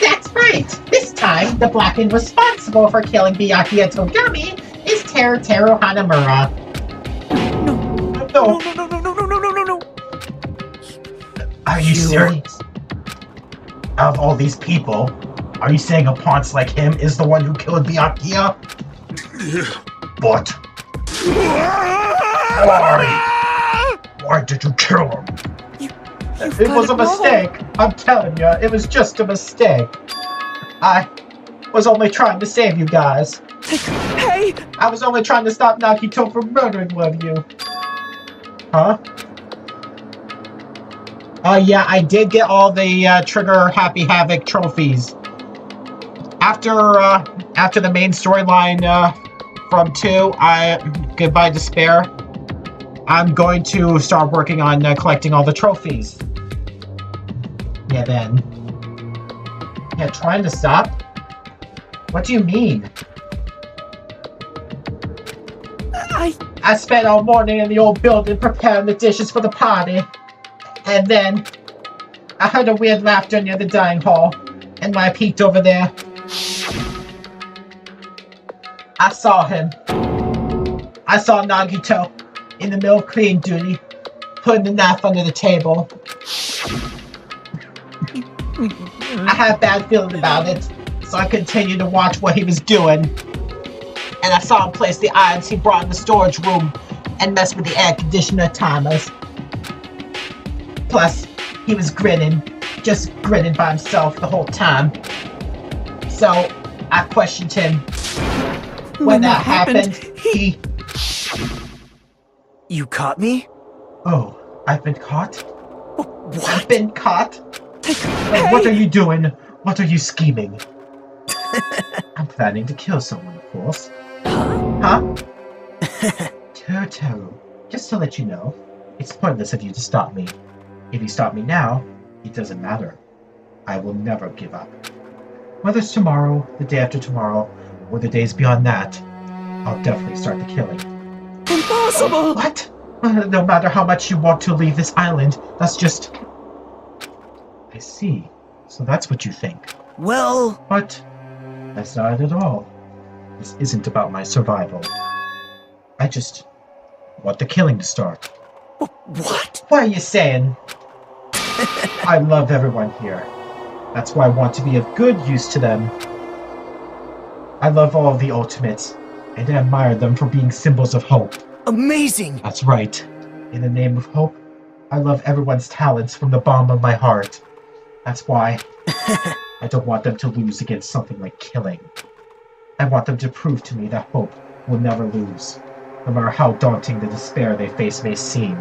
That's right! This time, the blackened responsible for killing Byakuya Togami is Teru Hanamura. No. Are you serious? Out of all these people, are you saying a pawnce like him is the one who killed Byakuya? But why did you kill him? It was a mistake. I'm telling you, it was just a mistake. I was only trying to save you guys. Hey! I was only trying to stop Nagito from murdering one of you. Huh? Yeah, I did get all the Trigger Happy Havoc trophies. After the main storyline from 2, Goodbye Despair, I'm going to start working on collecting all the trophies. Yeah, then. Yeah, trying to stop? What do you mean? I spent all morning in the old building preparing the dishes for the party. And then, I heard a weird laughter near the dining hall. And when I peeked over there, I saw him. I saw Nagito in the middle of cleaning duty, putting the knife under the table. I had a bad feeling about it, so I continued to watch what he was doing. And I saw him place the items he brought in the storage room and mess with the air conditioner timers. Plus, he was grinning just grinning by himself the whole time. So, I questioned him. When that happened, he... You caught me? Oh, I've been caught? What? I've been caught? Hey. What are you doing? What are you scheming? I'm planning to kill someone, of course. Huh? Teru, just to let you know, it's pointless of you to stop me. If you stop me now, it doesn't matter. I will never give up. Whether it's tomorrow, the day after tomorrow, or the days beyond that, I'll definitely start the killing. Impossible! What? No matter how much you want to leave this island, that's just... I see. So that's what you think. Well... But that's not it at all. This isn't about my survival. I just want the killing to start. What? What are you saying? I love everyone here. That's why I want to be of good use to them. I love all of the Ultimates, and I admire them for being symbols of hope. Amazing! That's right. In the name of hope, I love everyone's talents from the bottom of my heart. That's why I don't want them to lose against something like killing. I want them to prove to me that hope will never lose, no matter how daunting the despair they face may seem.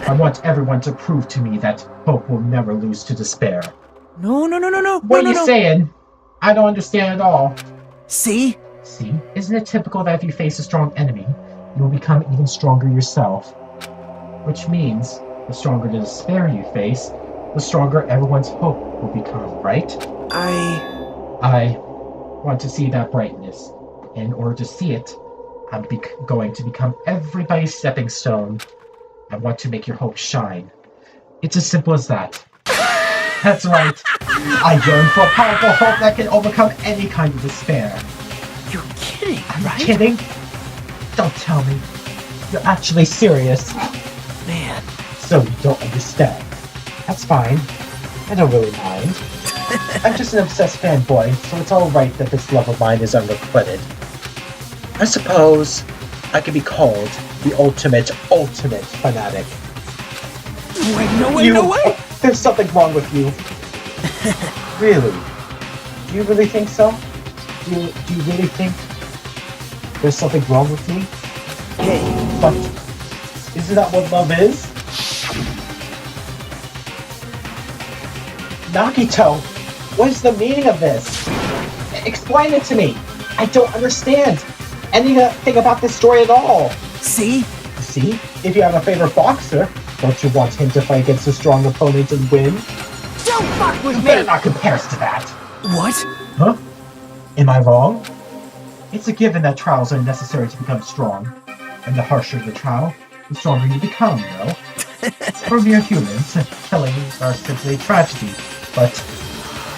I want everyone to prove to me that hope will never lose to despair. No. What are you saying? I don't understand at all. See? See? Isn't it typical that if you face a strong enemy, you will become even stronger yourself? Which means, the stronger the despair you face, the stronger everyone's hope will become, right? I want to see that brightness. In order to see it, I'm going to become everybody's stepping stone. I want to make your hope shine. It's as simple as that. That's right. I yearn for a powerful hope that can overcome any kind of despair. You're kidding, I'm right? kidding? Don't tell me. You're actually serious. Man. So you don't understand. That's fine. I don't really mind. I'm just an obsessed fanboy, so it's alright that this love of mine is unrequited. I suppose I could be called the ultimate fanatic. Wait, no way! There's something wrong with you. Really? Do you really think so? Do you really think there's something wrong with me? Hey. But isn't that what love is? Nagito, what is the meaning of this? Explain it to me. I don't understand anything about this story at all. See? See? If you have a favorite boxer, don't you want him to fight against a strong opponent and win? Don't fuck with You me! better not compare us to that. What? Huh? Am I wrong? It's a given that trials are necessary to become strong. And the harsher the trial, the stronger you become, no? For mere humans, killings are simply a tragedy. But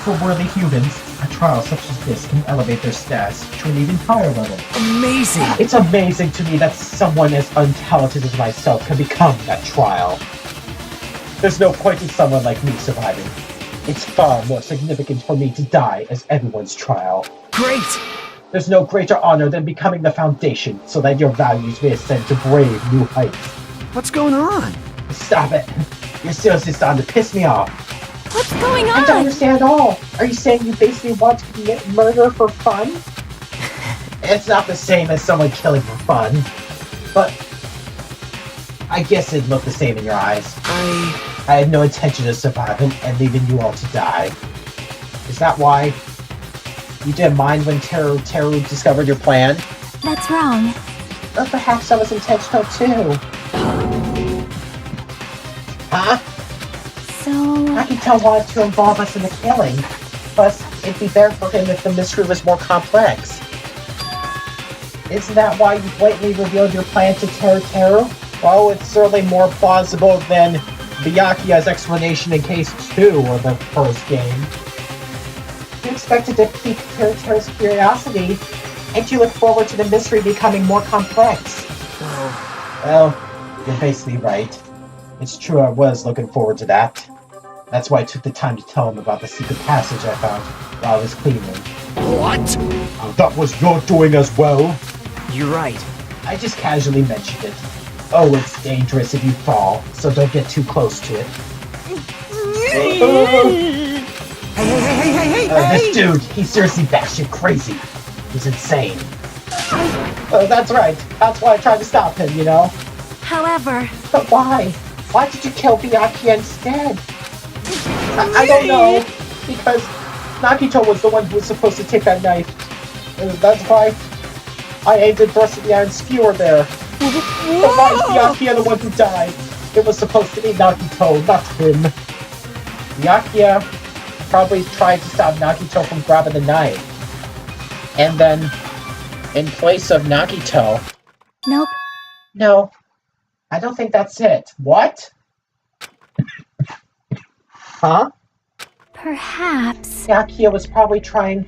for worthy humans, a trial such as this can elevate their stats to an even higher level. Amazing! It's amazing to me that someone as untalented as myself can become that trial. There's no point in someone like me surviving. It's far more significant for me to die as everyone's trial. Great! There's no greater honor than becoming the foundation so that your values may ascend to brave new heights. What's going on? Stop it. You're seriously starting to piss me off. What's going on? I don't understand at all. Are you saying you basically want to commit murder for fun? It's not the same as someone killing for fun. But I guess it'd look the same in your eyes. I had no intention of surviving and leaving you all to die. Is that why you didn't mind when Teru discovered your plan? That's wrong. Or perhaps that was intentional too. Huh? So... Akito wanted to involve us in the killing. Plus, it'd be better for him if the mystery was more complex. Isn't that why you blatantly revealed your plan to Teru? Well, it's certainly more plausible than Byakuya's explanation in Case 2 of the first game. You expected to pique Teru's curiosity, and you look forward to the mystery becoming more complex. Well, you're basically right. It's true I was looking forward to that. That's why I took the time to tell him about the secret passage I found while I was cleaning. What? That was your doing as well? You're right. I just casually mentioned it. Oh, it's dangerous if you fall, so don't get too close to it. This dude, he's seriously batshit crazy. He's insane. That's right. That's why I tried to stop him, you know? However... But why? Why did you kill Byakuya instead? I don't know. Because Nagito was the one who was supposed to take that knife. That's why I aimed and thrust the iron skewer there. But why is Byakuya the one who died? It was supposed to be Nagito, not him. Byakuya probably tried to stop Nagito from grabbing the knife. And then, in place of Nagito... Nope. No. I don't think that's it. What? Huh? Perhaps... Byakuya was probably trying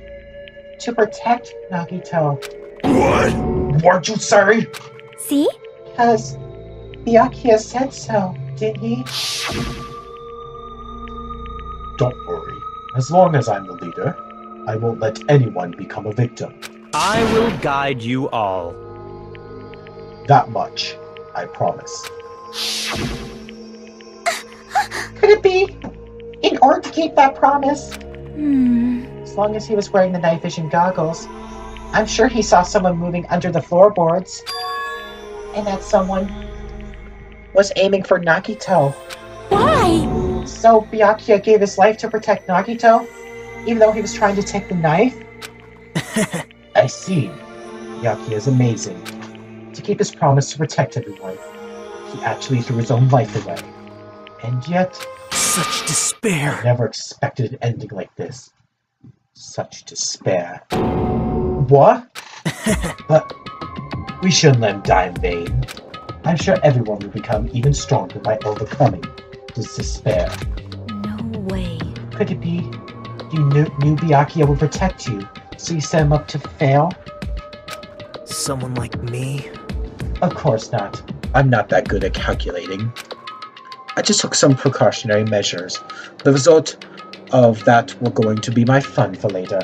to protect Nagito. What? Weren't you sorry? See? Because Byakuya said so, didn't he? Don't worry. As long as I'm the leader, I won't let anyone become a victim. I will guide you all. That much, I promise. Could it be? In order to keep that promise? As long as he was wearing the night vision goggles, I'm sure he saw someone moving under the floorboards. And that someone was aiming for Nagito. Why? So Byakuya gave his life to protect Nagito, even though he was trying to take the knife? I see. Byakuya is amazing. To keep his promise to protect everyone, he actually threw his own life away. And yet... Such despair. I never expected an ending like this. Such despair. What? But we shouldn't let him die in vain. I'm sure everyone will become even stronger by overcoming this despair. No way. Could it be you knew Byakuya would protect you, so you set him up to fail? Someone like me? Of course not. I'm not that good at calculating. I just took some precautionary measures. The result of that were going to be my fun for later.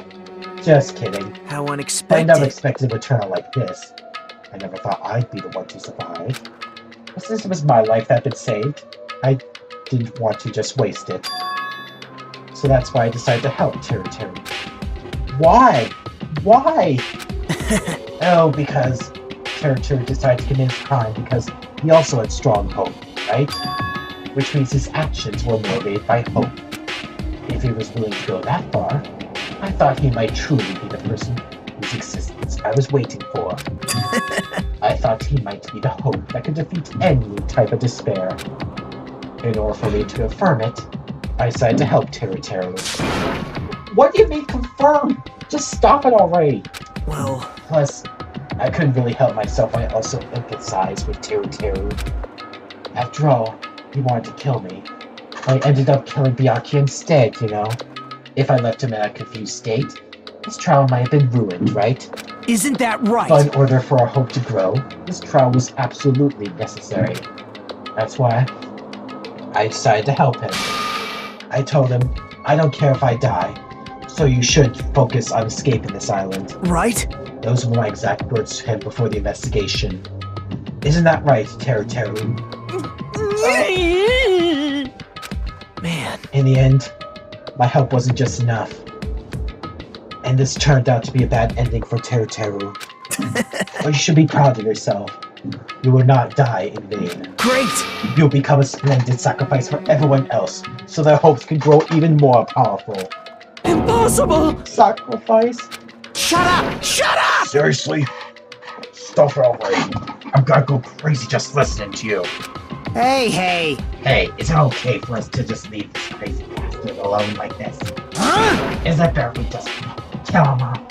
Just kidding. How I unexpected. never expected it would turn out like this. I never thought I'd be the one to survive. But since it was my life that had been saved, I didn't want to just waste it. So that's why I decided to help Teru Teru. Why? Why? Oh, because Teru Teru decided to commit this crime because he also had strong hope, right? Which means his actions were motivated by hope. If he was willing to go that far, I thought he might truly be the person whose existence I was waiting for. I thought he might be the hope that could defeat any type of despair. In order for me to affirm it, I decided to help Teru Teru. What do you mean confirm? Just stop it already! Well... Plus, I couldn't really help myself when I also empathized with Teru Teru. After all, he wanted to kill me. I ended up killing Byakuya instead, you know? If I left him in a confused state, his trial might have been ruined, right? Isn't that right? But in order for our hope to grow, this trial was absolutely necessary. That's why I decided to help him. I told him, I don't care if I die, so you should focus on escaping this island. Right? Those were my exact words to him before the investigation. Isn't that right, Teru Teru? Man. In the end, my help wasn't just enough. And this turned out to be a bad ending for Teru Teru. But you should be proud of yourself. You will not die in vain. Great! You'll become a splendid sacrifice for everyone else, so their hopes can grow even more powerful. Impossible! Sacrifice? Shut up! Shut up! Seriously? Stop it already. I'm gonna go crazy just listening to you. Hey! Hey, is it okay for us to just leave this crazy bastard alone like this? Huh? Is it fair if we just kill him off?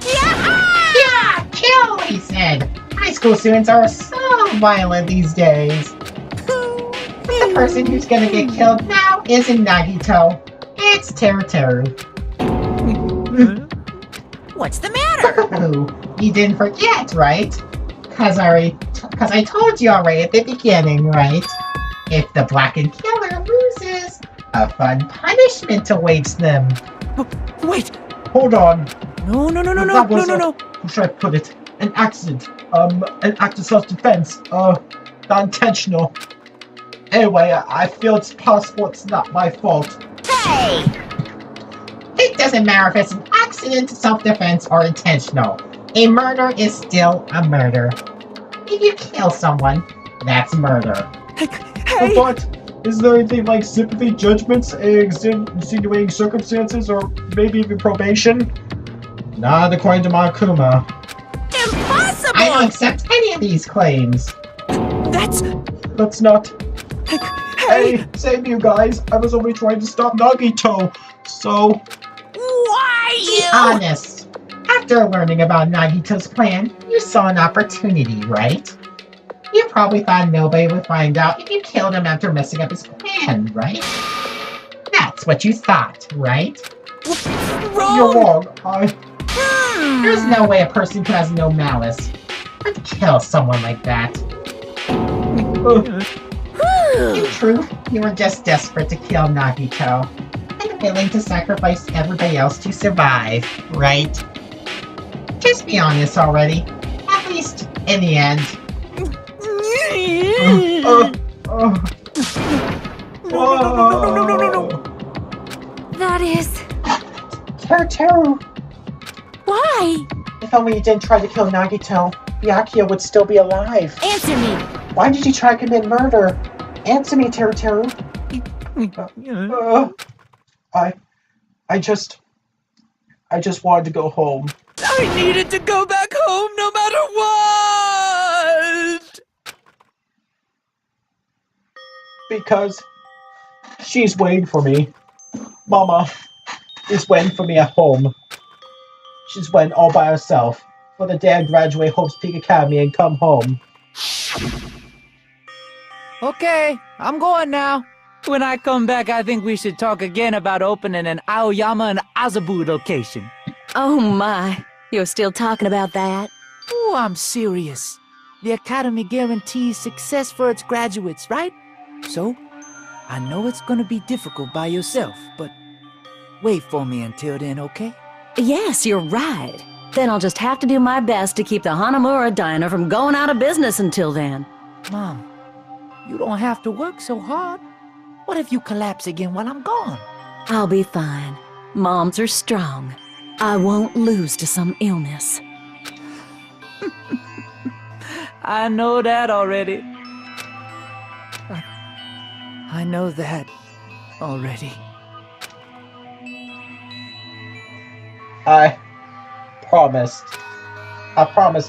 Yeah, kill, he said. High school students are so violent these days. The person who's gonna get killed now isn't Nagito. It's Teru Teru. What's the matter? You didn't forget, right? Cause I told you already at the beginning, right? If the blackened killer loses, a fun punishment awaits them. Wait! Hold on. No. How should I put it? An accident. An act of self-defense. Not intentional. Anyway, I feel it's possible it's not my fault. Hey! It doesn't matter if it's an accident, self-defense, or intentional. A murder is still a murder. If you kill someone, that's murder. Hey! But is there anything like sympathy, judgments, insinuating circumstances, or maybe even probation? Not according to Monokuma. Impossible! I don't accept any of these claims. Let's not. Hey, save you guys. I was only trying to stop Nagito. So. Why Be you? honest. After learning about Nagito's plan, you saw an opportunity, right? You probably thought nobody would find out if you killed him after messing up his plan, right? That's what you thought, right? You're wrong. There's no way a person who has no malice would kill someone like that. In truth, you were just desperate to kill Nagito and willing to sacrifice everybody else to survive, right? Just be honest already, at least in the end. That is... Teru. Why? If only you didn't try to kill Nagito, Byakuya would still be alive. Answer me! Why did you try to commit murder? Answer me, Teru. I just wanted to go home. I needed to go back home no matter what! Because she's waiting for me. Mama is waiting for me at home. She's waiting all by herself for the day I graduate Hope's Peak Academy and come home. Okay, I'm going now. When I come back, I think we should talk again about opening an Aoyama and Azabu location. Oh my, you're still talking about that? Oh, I'm serious. The Academy guarantees success for its graduates, right? So, I know it's gonna be difficult by yourself, but wait for me until then, okay? Yes, you're right. Then I'll just have to do my best to keep the Hanamura Diner from going out of business until then. Mom, you don't have to work so hard. What if you collapse again while I'm gone? I'll be fine. Moms are strong. I won't lose to some illness. I know that already. I know that already. I promised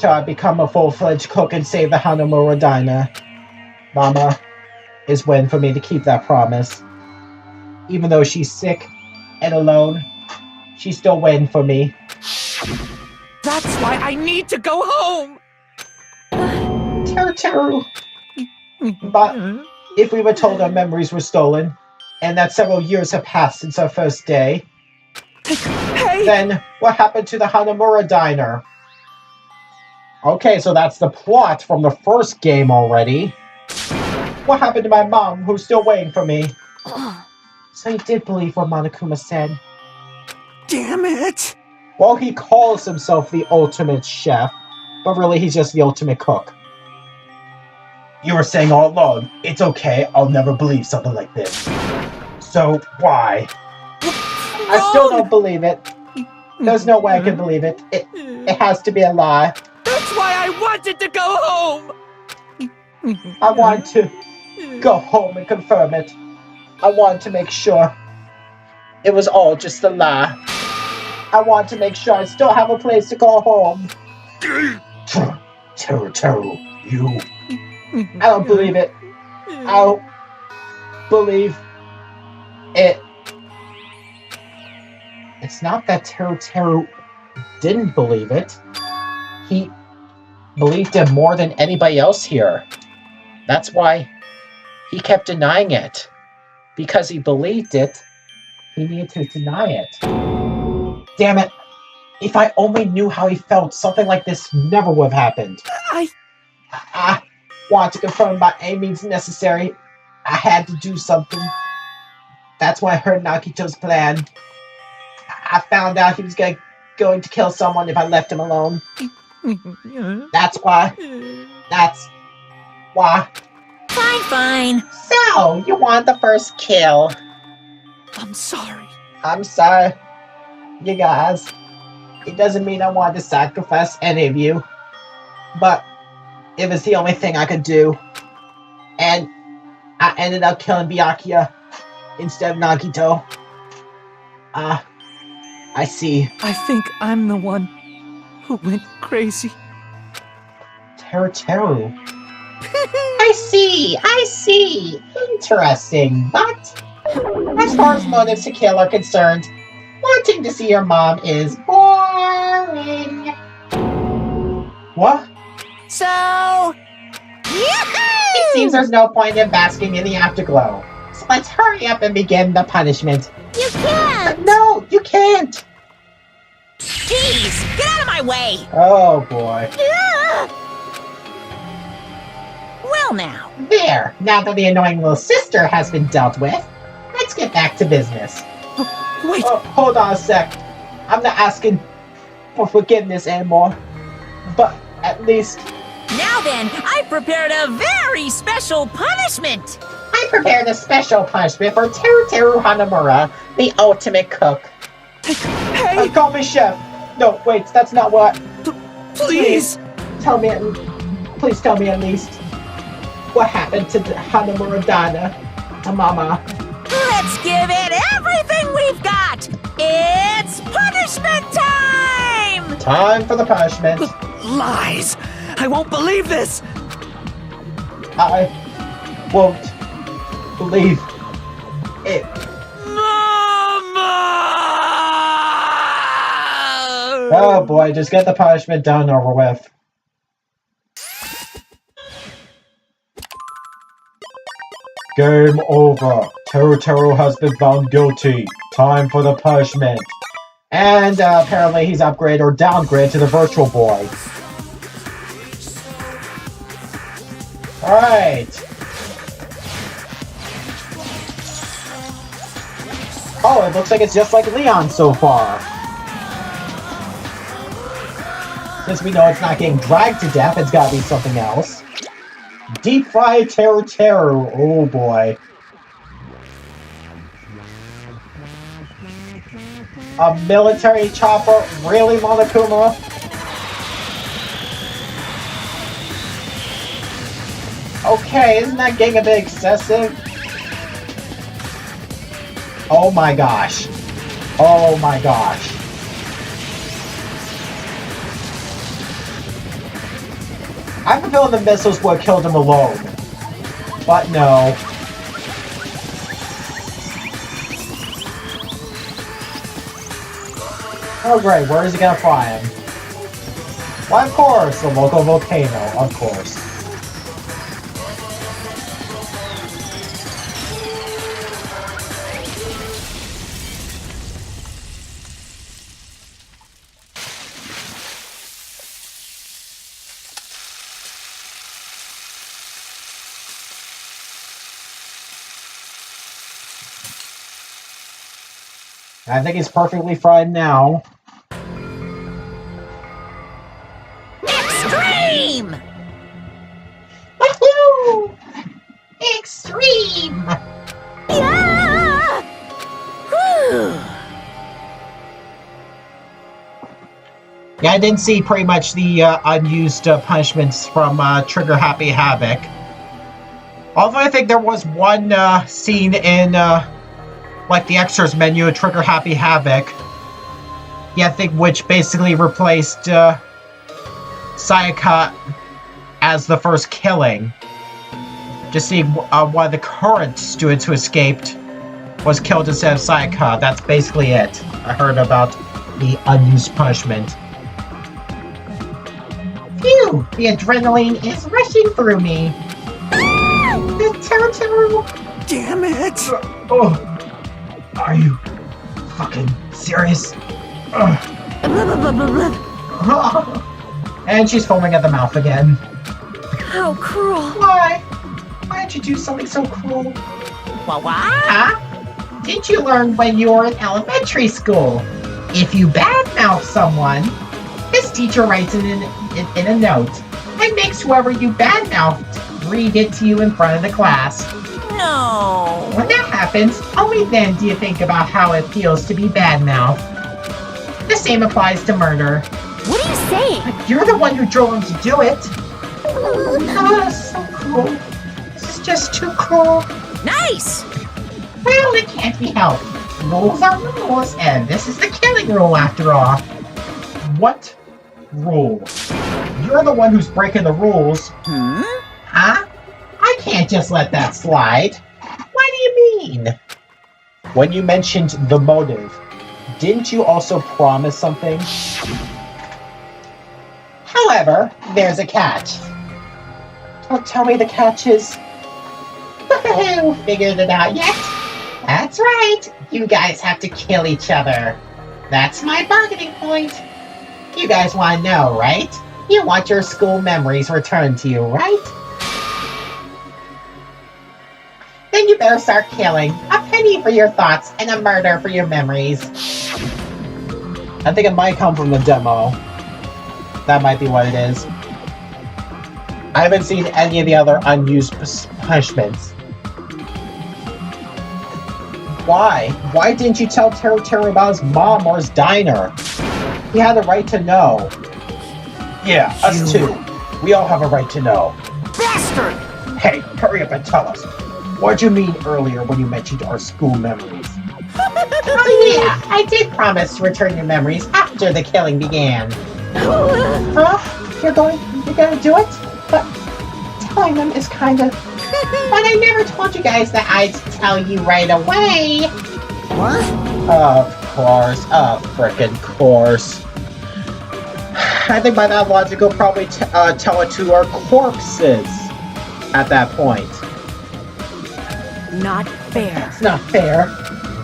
her I'd become a full-fledged cook and save the Hanamura Diner. Mama is waiting for me to keep that promise. Even though she's sick and alone, she's still waiting for me. That's why I need to go home! Teru. But if we were told our memories were stolen, and that several years have passed since our first day, then what happened to the Hanamura Diner? Okay, so that's the plot from the first game already. What happened to my mom, who's still waiting for me? So you did believe what Monokuma said. Damn it! Well, he calls himself the ultimate chef, but really he's just the ultimate cook. You were saying all along, it's okay, I'll never believe something like this. So, why? I still don't believe it. There's no way I can believe it. It has to be a lie. That's why I wanted to go home! I want to go home and confirm it. I want to make sure it was all just a lie. I want to make sure I still have a place to call home. Teru, you... I don't believe it. I don't believe it. It's not that Teru didn't believe it. He believed it more than anybody else here. That's why he kept denying it. Because he believed it, he needed to deny it. Damn it. If I only knew how he felt, something like this never would have happened. I want to confirm by any means necessary. I had to do something. That's why I heard Nagito's plan. I found out he was going to kill someone if I left him alone. That's why Fine, fine. So, you want the first kill. I'm sorry. I'm sorry, you guys. It doesn't mean I wanted to sacrifice any of you, but it was the only thing I could do. And I ended up killing Byakuya instead of Nagito. I see. I think I'm the one who went crazy. Teru. I see. Interesting, but as far as motives to kill are concerned, wanting to see your mom is boring. What? So... It seems there's no point in basking in the afterglow. So let's hurry up and begin the punishment. You can't! No, you can't! Jeez, get out of my way! Oh boy. Well now. There, now that the annoying little sister has been dealt with, let's get back to business. Wait! Hold on a sec. I'm not asking for forgiveness anymore. But at least... Now then, I prepared a very special punishment! I prepared a special punishment for Teru Hanamura, the ultimate cook. Hey! Call me chef. No, wait, that's not what... Please! Please tell me at least what happened to Hanamura Dana, to Mama. Let's give it everything we've got! It's punishment time! Time for the punishment. Lies! I won't believe this! I won't believe it. Mama! Oh boy, just get the punishment done and over with. Game over. Teru has been found guilty. Time for the punishment. And apparently he's upgraded or downgraded to the Virtual Boy. Alright. Oh, it looks like it's just like Leon so far. Since we know it's not getting dragged to death, it's gotta be something else. Deep fried Teru. Oh boy. A military chopper? Really, Monokuma? Okay, isn't that getting a bit excessive? Oh my gosh. Oh my gosh. I have a feeling the missiles would have killed him alone. But no. Oh great, where is he gonna fly him? Why, of course, the local volcano, of course. I think it's perfectly fine now. Extreme! Woohoo! Extreme! Yeah! Yeah, I didn't see pretty much the unused punishments from Trigger Happy Havoc. Although I think there was one scene in like the extras menu of Trigger Happy Havoc. Yeah, I think which basically replaced Sayaka as the first killing. Just seeing one of the current students who escaped was killed instead of Sayaka. That's basically it. I heard about the unused punishment. Phew! The adrenaline is rushing through me. The Teru. Damn it! Oh. Are you fucking serious? And she's foaming at the mouth again. How cruel. Why? Why'd you do something so cruel? What? Huh? Didn't you learn when you were in elementary school? If you badmouth someone, this teacher writes it in a note and makes whoever you badmouthed read it to you in front of the class. No. When that happens, only then do you think about how it feels to be bad now. The same applies to murder. What are you saying? You're the one who drove him to do it. Oh, so cruel. This is just too cruel. Nice! Well, it can't be helped. Rules are rules, and this is the killing rule after all. What rule? You're the one who's breaking the rules. Huh? I can't just let that slide. What do you mean? When you mentioned the motive, didn't you also promise something? However, there's a catch. Don't tell me the catch is... Who figured it out yet? That's right. You guys have to kill each other. That's my bargaining point. You guys want to know, right? You want your school memories returned to you, right? Then you better start killing. A penny for your thoughts and a murder for your memories. I think it might come from the demo. That might be what it is. I haven't seen any of the other unused punishments. Why? Why didn't you tell Teru about his mom or his diner? He had a right to know. Yeah, us too. We all have a right to know. Bastard! Hey, hurry up and tell us. What did you mean earlier when you mentioned our school memories? Oh yeah, I did promise to return your memories after the killing began. Huh? You're gonna do it? But telling them is kinda... But I never told you guys that I'd tell you right away. What? Of course, frickin' course. I think by that logic, we'll probably tell it to our corpses at that point. Not fair. It's not fair.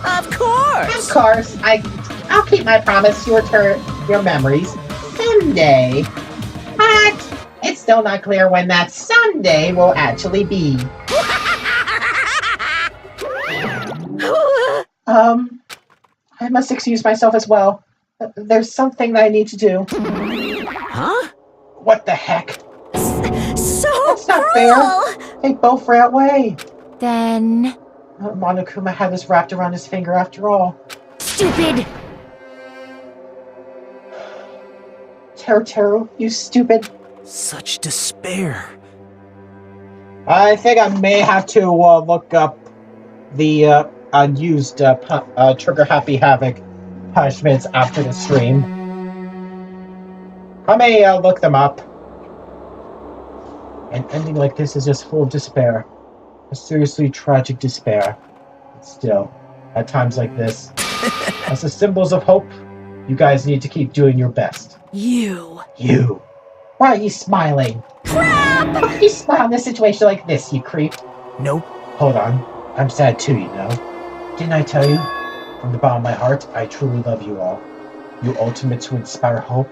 Of course. Of course, I'll keep my promise to return your memories someday. But it's still not clear when that someday will actually be. I must excuse myself as well. There's something that I need to do. Huh? What the heck? So That's not fair. They both ran away. Then... Monokuma had this wrapped around his finger after all. Stupid! Teru, you stupid. Such despair. I think I may have to look up the unused Trigger Happy Havoc punishments after the stream. I may look them up. An ending like this is just full of despair. A seriously tragic despair. But still, at times like this, as the symbols of hope, you guys need to keep doing your best. You. Why are you smiling? Crap! How can you smile in a situation like this, you creep? Nope. Hold on. I'm sad too, you know. Didn't I tell you? From the bottom of my heart, I truly love you all. You ultimate to inspire hope,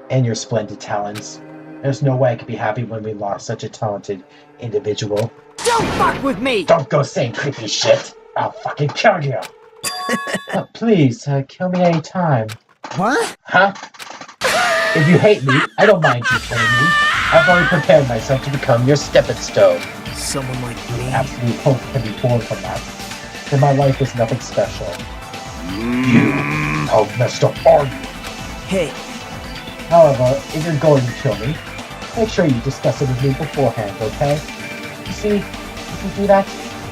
and your splendid talents. There's no way I could be happy when we lost such a talented individual. Don't fuck with me! Don't go saying creepy shit. I'll fucking kill you. Please, kill me any time. What? Huh? If you hate me, I don't mind you killing me. I've already prepared myself to become your stepping stone. Someone like me. Absolute hope can be born from that. For my life is nothing special. You, how messed up are you? Hey, However, if you're going to kill me, make sure you discuss it with me beforehand, okay? You see, if you do that,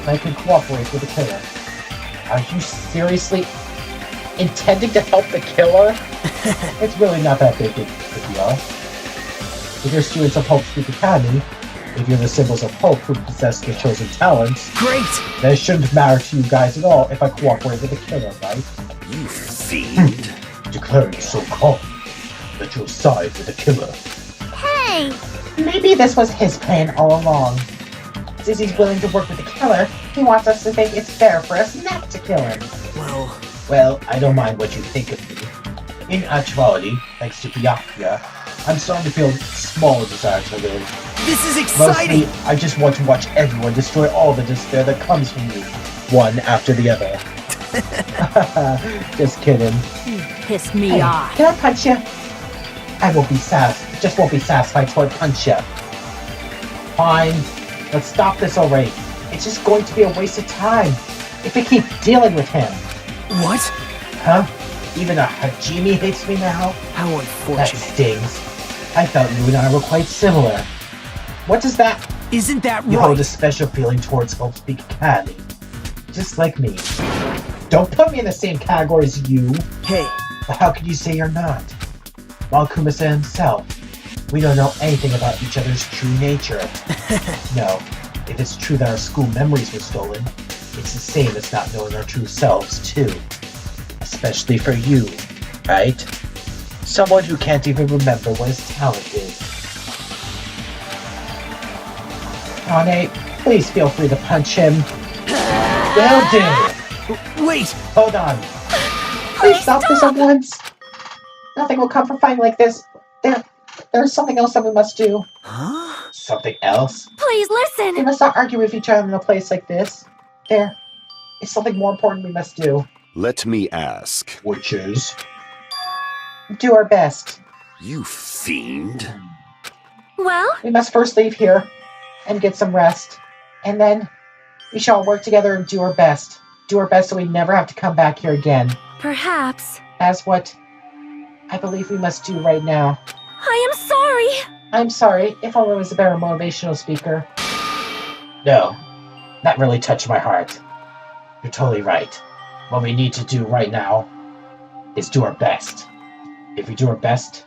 I can cooperate with the killer. Are you seriously intending to help the killer? It's really not that big a deal. If you're students of Hope Street Academy, if you're the symbols of hope who possess the chosen talents, great! then it shouldn't matter to you guys at all if I cooperate with the killer, right? You fiend. Declaring so calm that you'll side with the killer. Hey! Maybe this was his plan all along. Since he's willing to work with the killer, he wants us to think it's fair for us not to kill him. Well, I don't mind what you think of me. In actuality, thanks to Byakuya, I'm starting to feel a small desire to live. This is exciting! Mostly, I just want to watch everyone destroy all the despair that comes from you, one after the other. Just kidding. Piss me off. Can I punch you? I won't be satisfied. Just won't be satisfied till I punch you. Fine. Let's stop this already. It's just going to be a waste of time if we keep dealing with him. What? Huh? Even a Hajime hates me now? How That unfortunate. stings. I thought you and I were quite similar. What does that... Isn't that You right? hold a special feeling towards Speak Academy. Just like me. Don't put me in the same category as you. Hey, But how can you say you're not? While Kuma said himself, we don't know anything about each other's true nature. No, if it's true that our school memories were stolen, it's the same as not knowing our true selves, too. Especially for you, right? Someone who can't even remember what his talent is. Kane, please feel free to punch him. Will do! wait! Hold on. Please stop this at once. Nothing will come from fighting like this. There's something else that we must do. Huh? Something else? Please listen! We must not argue with each other in a place like this. There is something more important we must do. Let me ask. Which is? Do our best. You fiend. Well, We must first leave here and get some rest. And then we shall work together and do our best. Do our best so we never have to come back here again. perhaps. That's what I believe we must do right now. I am sorry! I'm sorry, if only I was a better motivational speaker. No, that really touched my heart. You're totally right. What we need to do right now is do our best. If we do our best,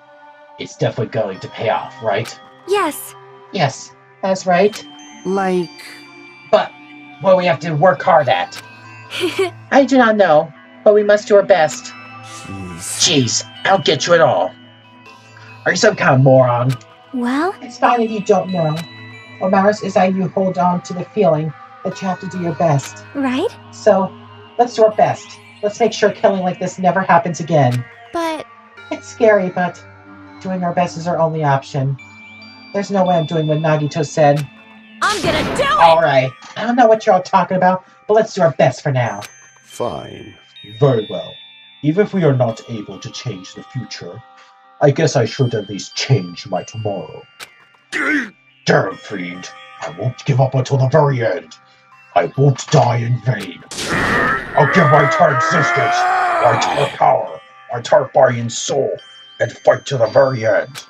it's definitely going to pay off, right? Yes. Yes, that's right. Like... But what we have to work hard at. I do not know, but we must do our best. Jeez, I don't get you at all. Are you some kind of moron? Well, It's fine if you don't know. What matters is that you hold on to the feeling that you have to do your best. right? So, let's do our best. Let's make sure killing like this never happens again. But It's scary, but doing our best is our only option. There's no way I'm doing what Nagito said. I'm gonna do it! Alright, I don't know what you're all talking about, but let's do our best for now. Fine. Very well. Even if we are not able to change the future, I guess I should at least change my tomorrow. Damn, fiend. I won't give up until the very end. I won't die in vain. I'll give my entire existence, my entire power, my entire body and soul, and fight to the very end.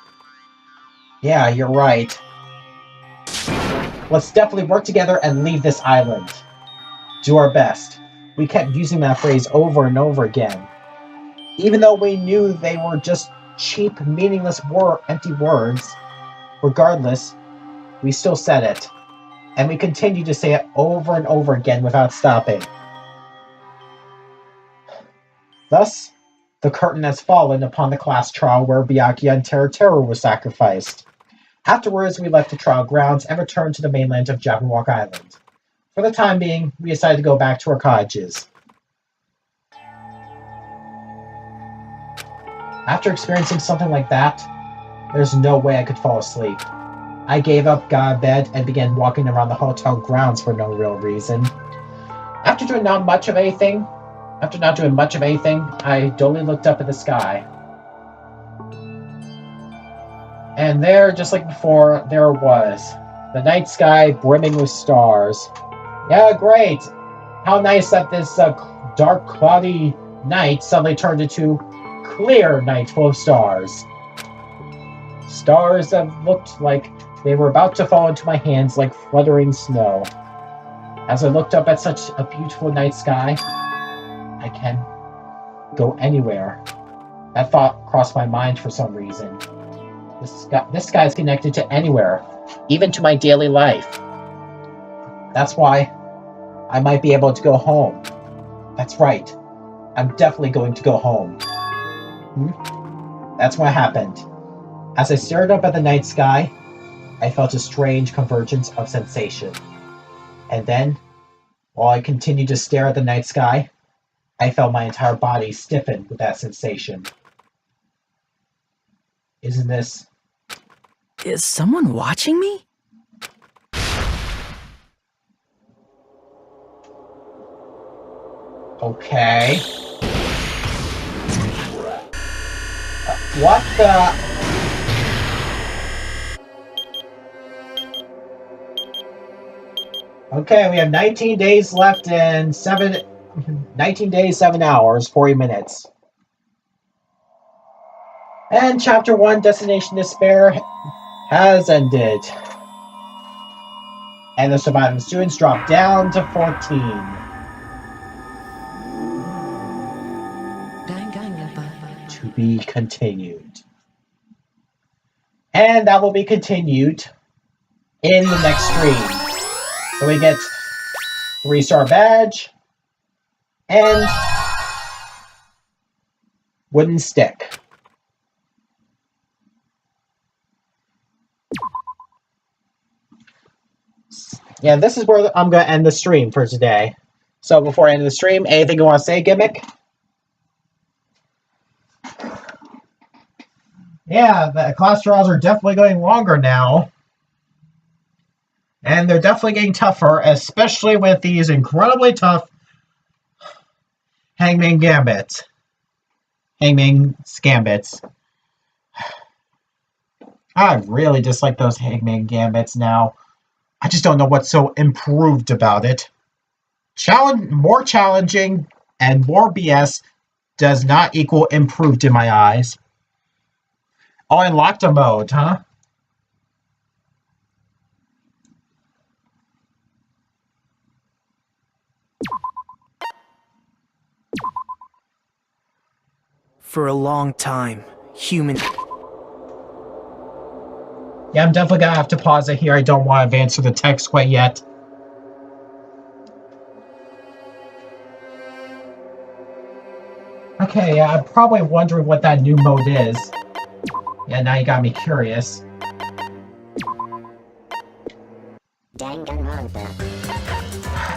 Yeah, you're right. Let's definitely work together and leave this island. Do our best. We kept using that phrase over and over again. Even though we knew they were just cheap, meaningless empty words, regardless, we still said it. And we continued to say it over and over again without stopping. Thus, the curtain has fallen upon the class trial where Byakuya and Teruteru were sacrificed. Afterwards, we left the trial grounds and returned to the mainland of Jabberwock Island. For the time being, we decided to go back to our cottages. After experiencing something like that, there's no way I could fall asleep. I gave up, got out of bed, and began walking around the hotel grounds for no real reason. After not doing much of anything, I dully looked up at the sky. And there, just like before, there it was. The night sky brimming with stars. Yeah, great! How nice that this dark, cloudy night suddenly turned into clear night full of stars. Stars that looked like they were about to fall into my hands like fluttering snow. As I looked up at such a beautiful night sky, I can go anywhere. That thought crossed my mind for some reason. This sky is connected to anywhere, even to my daily life. That's why I might be able to go home. That's right. I'm definitely going to go home. That's what happened. As I stared up at the night sky, I felt a strange convergence of sensation. And then, while I continued to stare at the night sky, I felt my entire body stiffen with that sensation. Isn't this... Is someone watching me? Okay. What the... Okay, we have 19 days left and 19 days, 7 hours, 40 minutes. And Chapter 1, Destination Despair, has ended. And the surviving students drop down to 14. To be continued. And that will be continued in the next stream. So we get 3-star badge and wooden stick. Yeah, this is where I'm going to end the stream for today. So before I end the stream, anything you want to say, Gimmick? Yeah, the class trials are definitely going longer now. And they're definitely getting tougher, especially with these incredibly tough Hangman Gambits. Hangman's Gambits. I really dislike those Hangman Gambits now. I just don't know what's so improved about it. More challenging and more BS does not equal improved in my eyes. Oh, and locked a mode, huh? For a long time, humans... Yeah, I'm definitely gonna have to pause it here. I don't want to answer the text quite yet. Okay, yeah, I'm probably wondering what that new mode is. Yeah, now you got me curious. Danganronpa.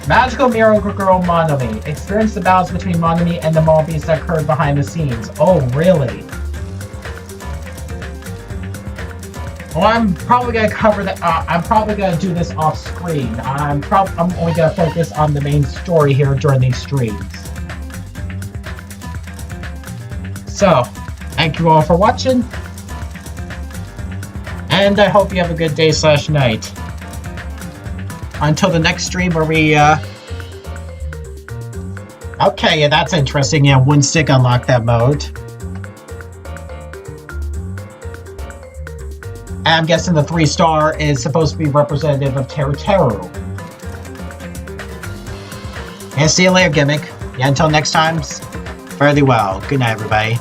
Magical Miracle Girl Monomi. Experience the battles between Monomi and the mall beasts that occurred behind the scenes. Oh, really? Well, I'm probably gonna cover that. I'm probably gonna do this off screen. I'm only gonna focus on the main story here during these streams. So, thank you all for watching, and I hope you have a good day / night. Until the next stream where we, Okay, yeah, that's interesting. Yeah, one stick unlocked that mode. And I'm guessing the 3-star is supposed to be representative of Teru Teru. Yeah, see you later, Gimmick. Yeah, until next time, fare thee well. Good night, everybody.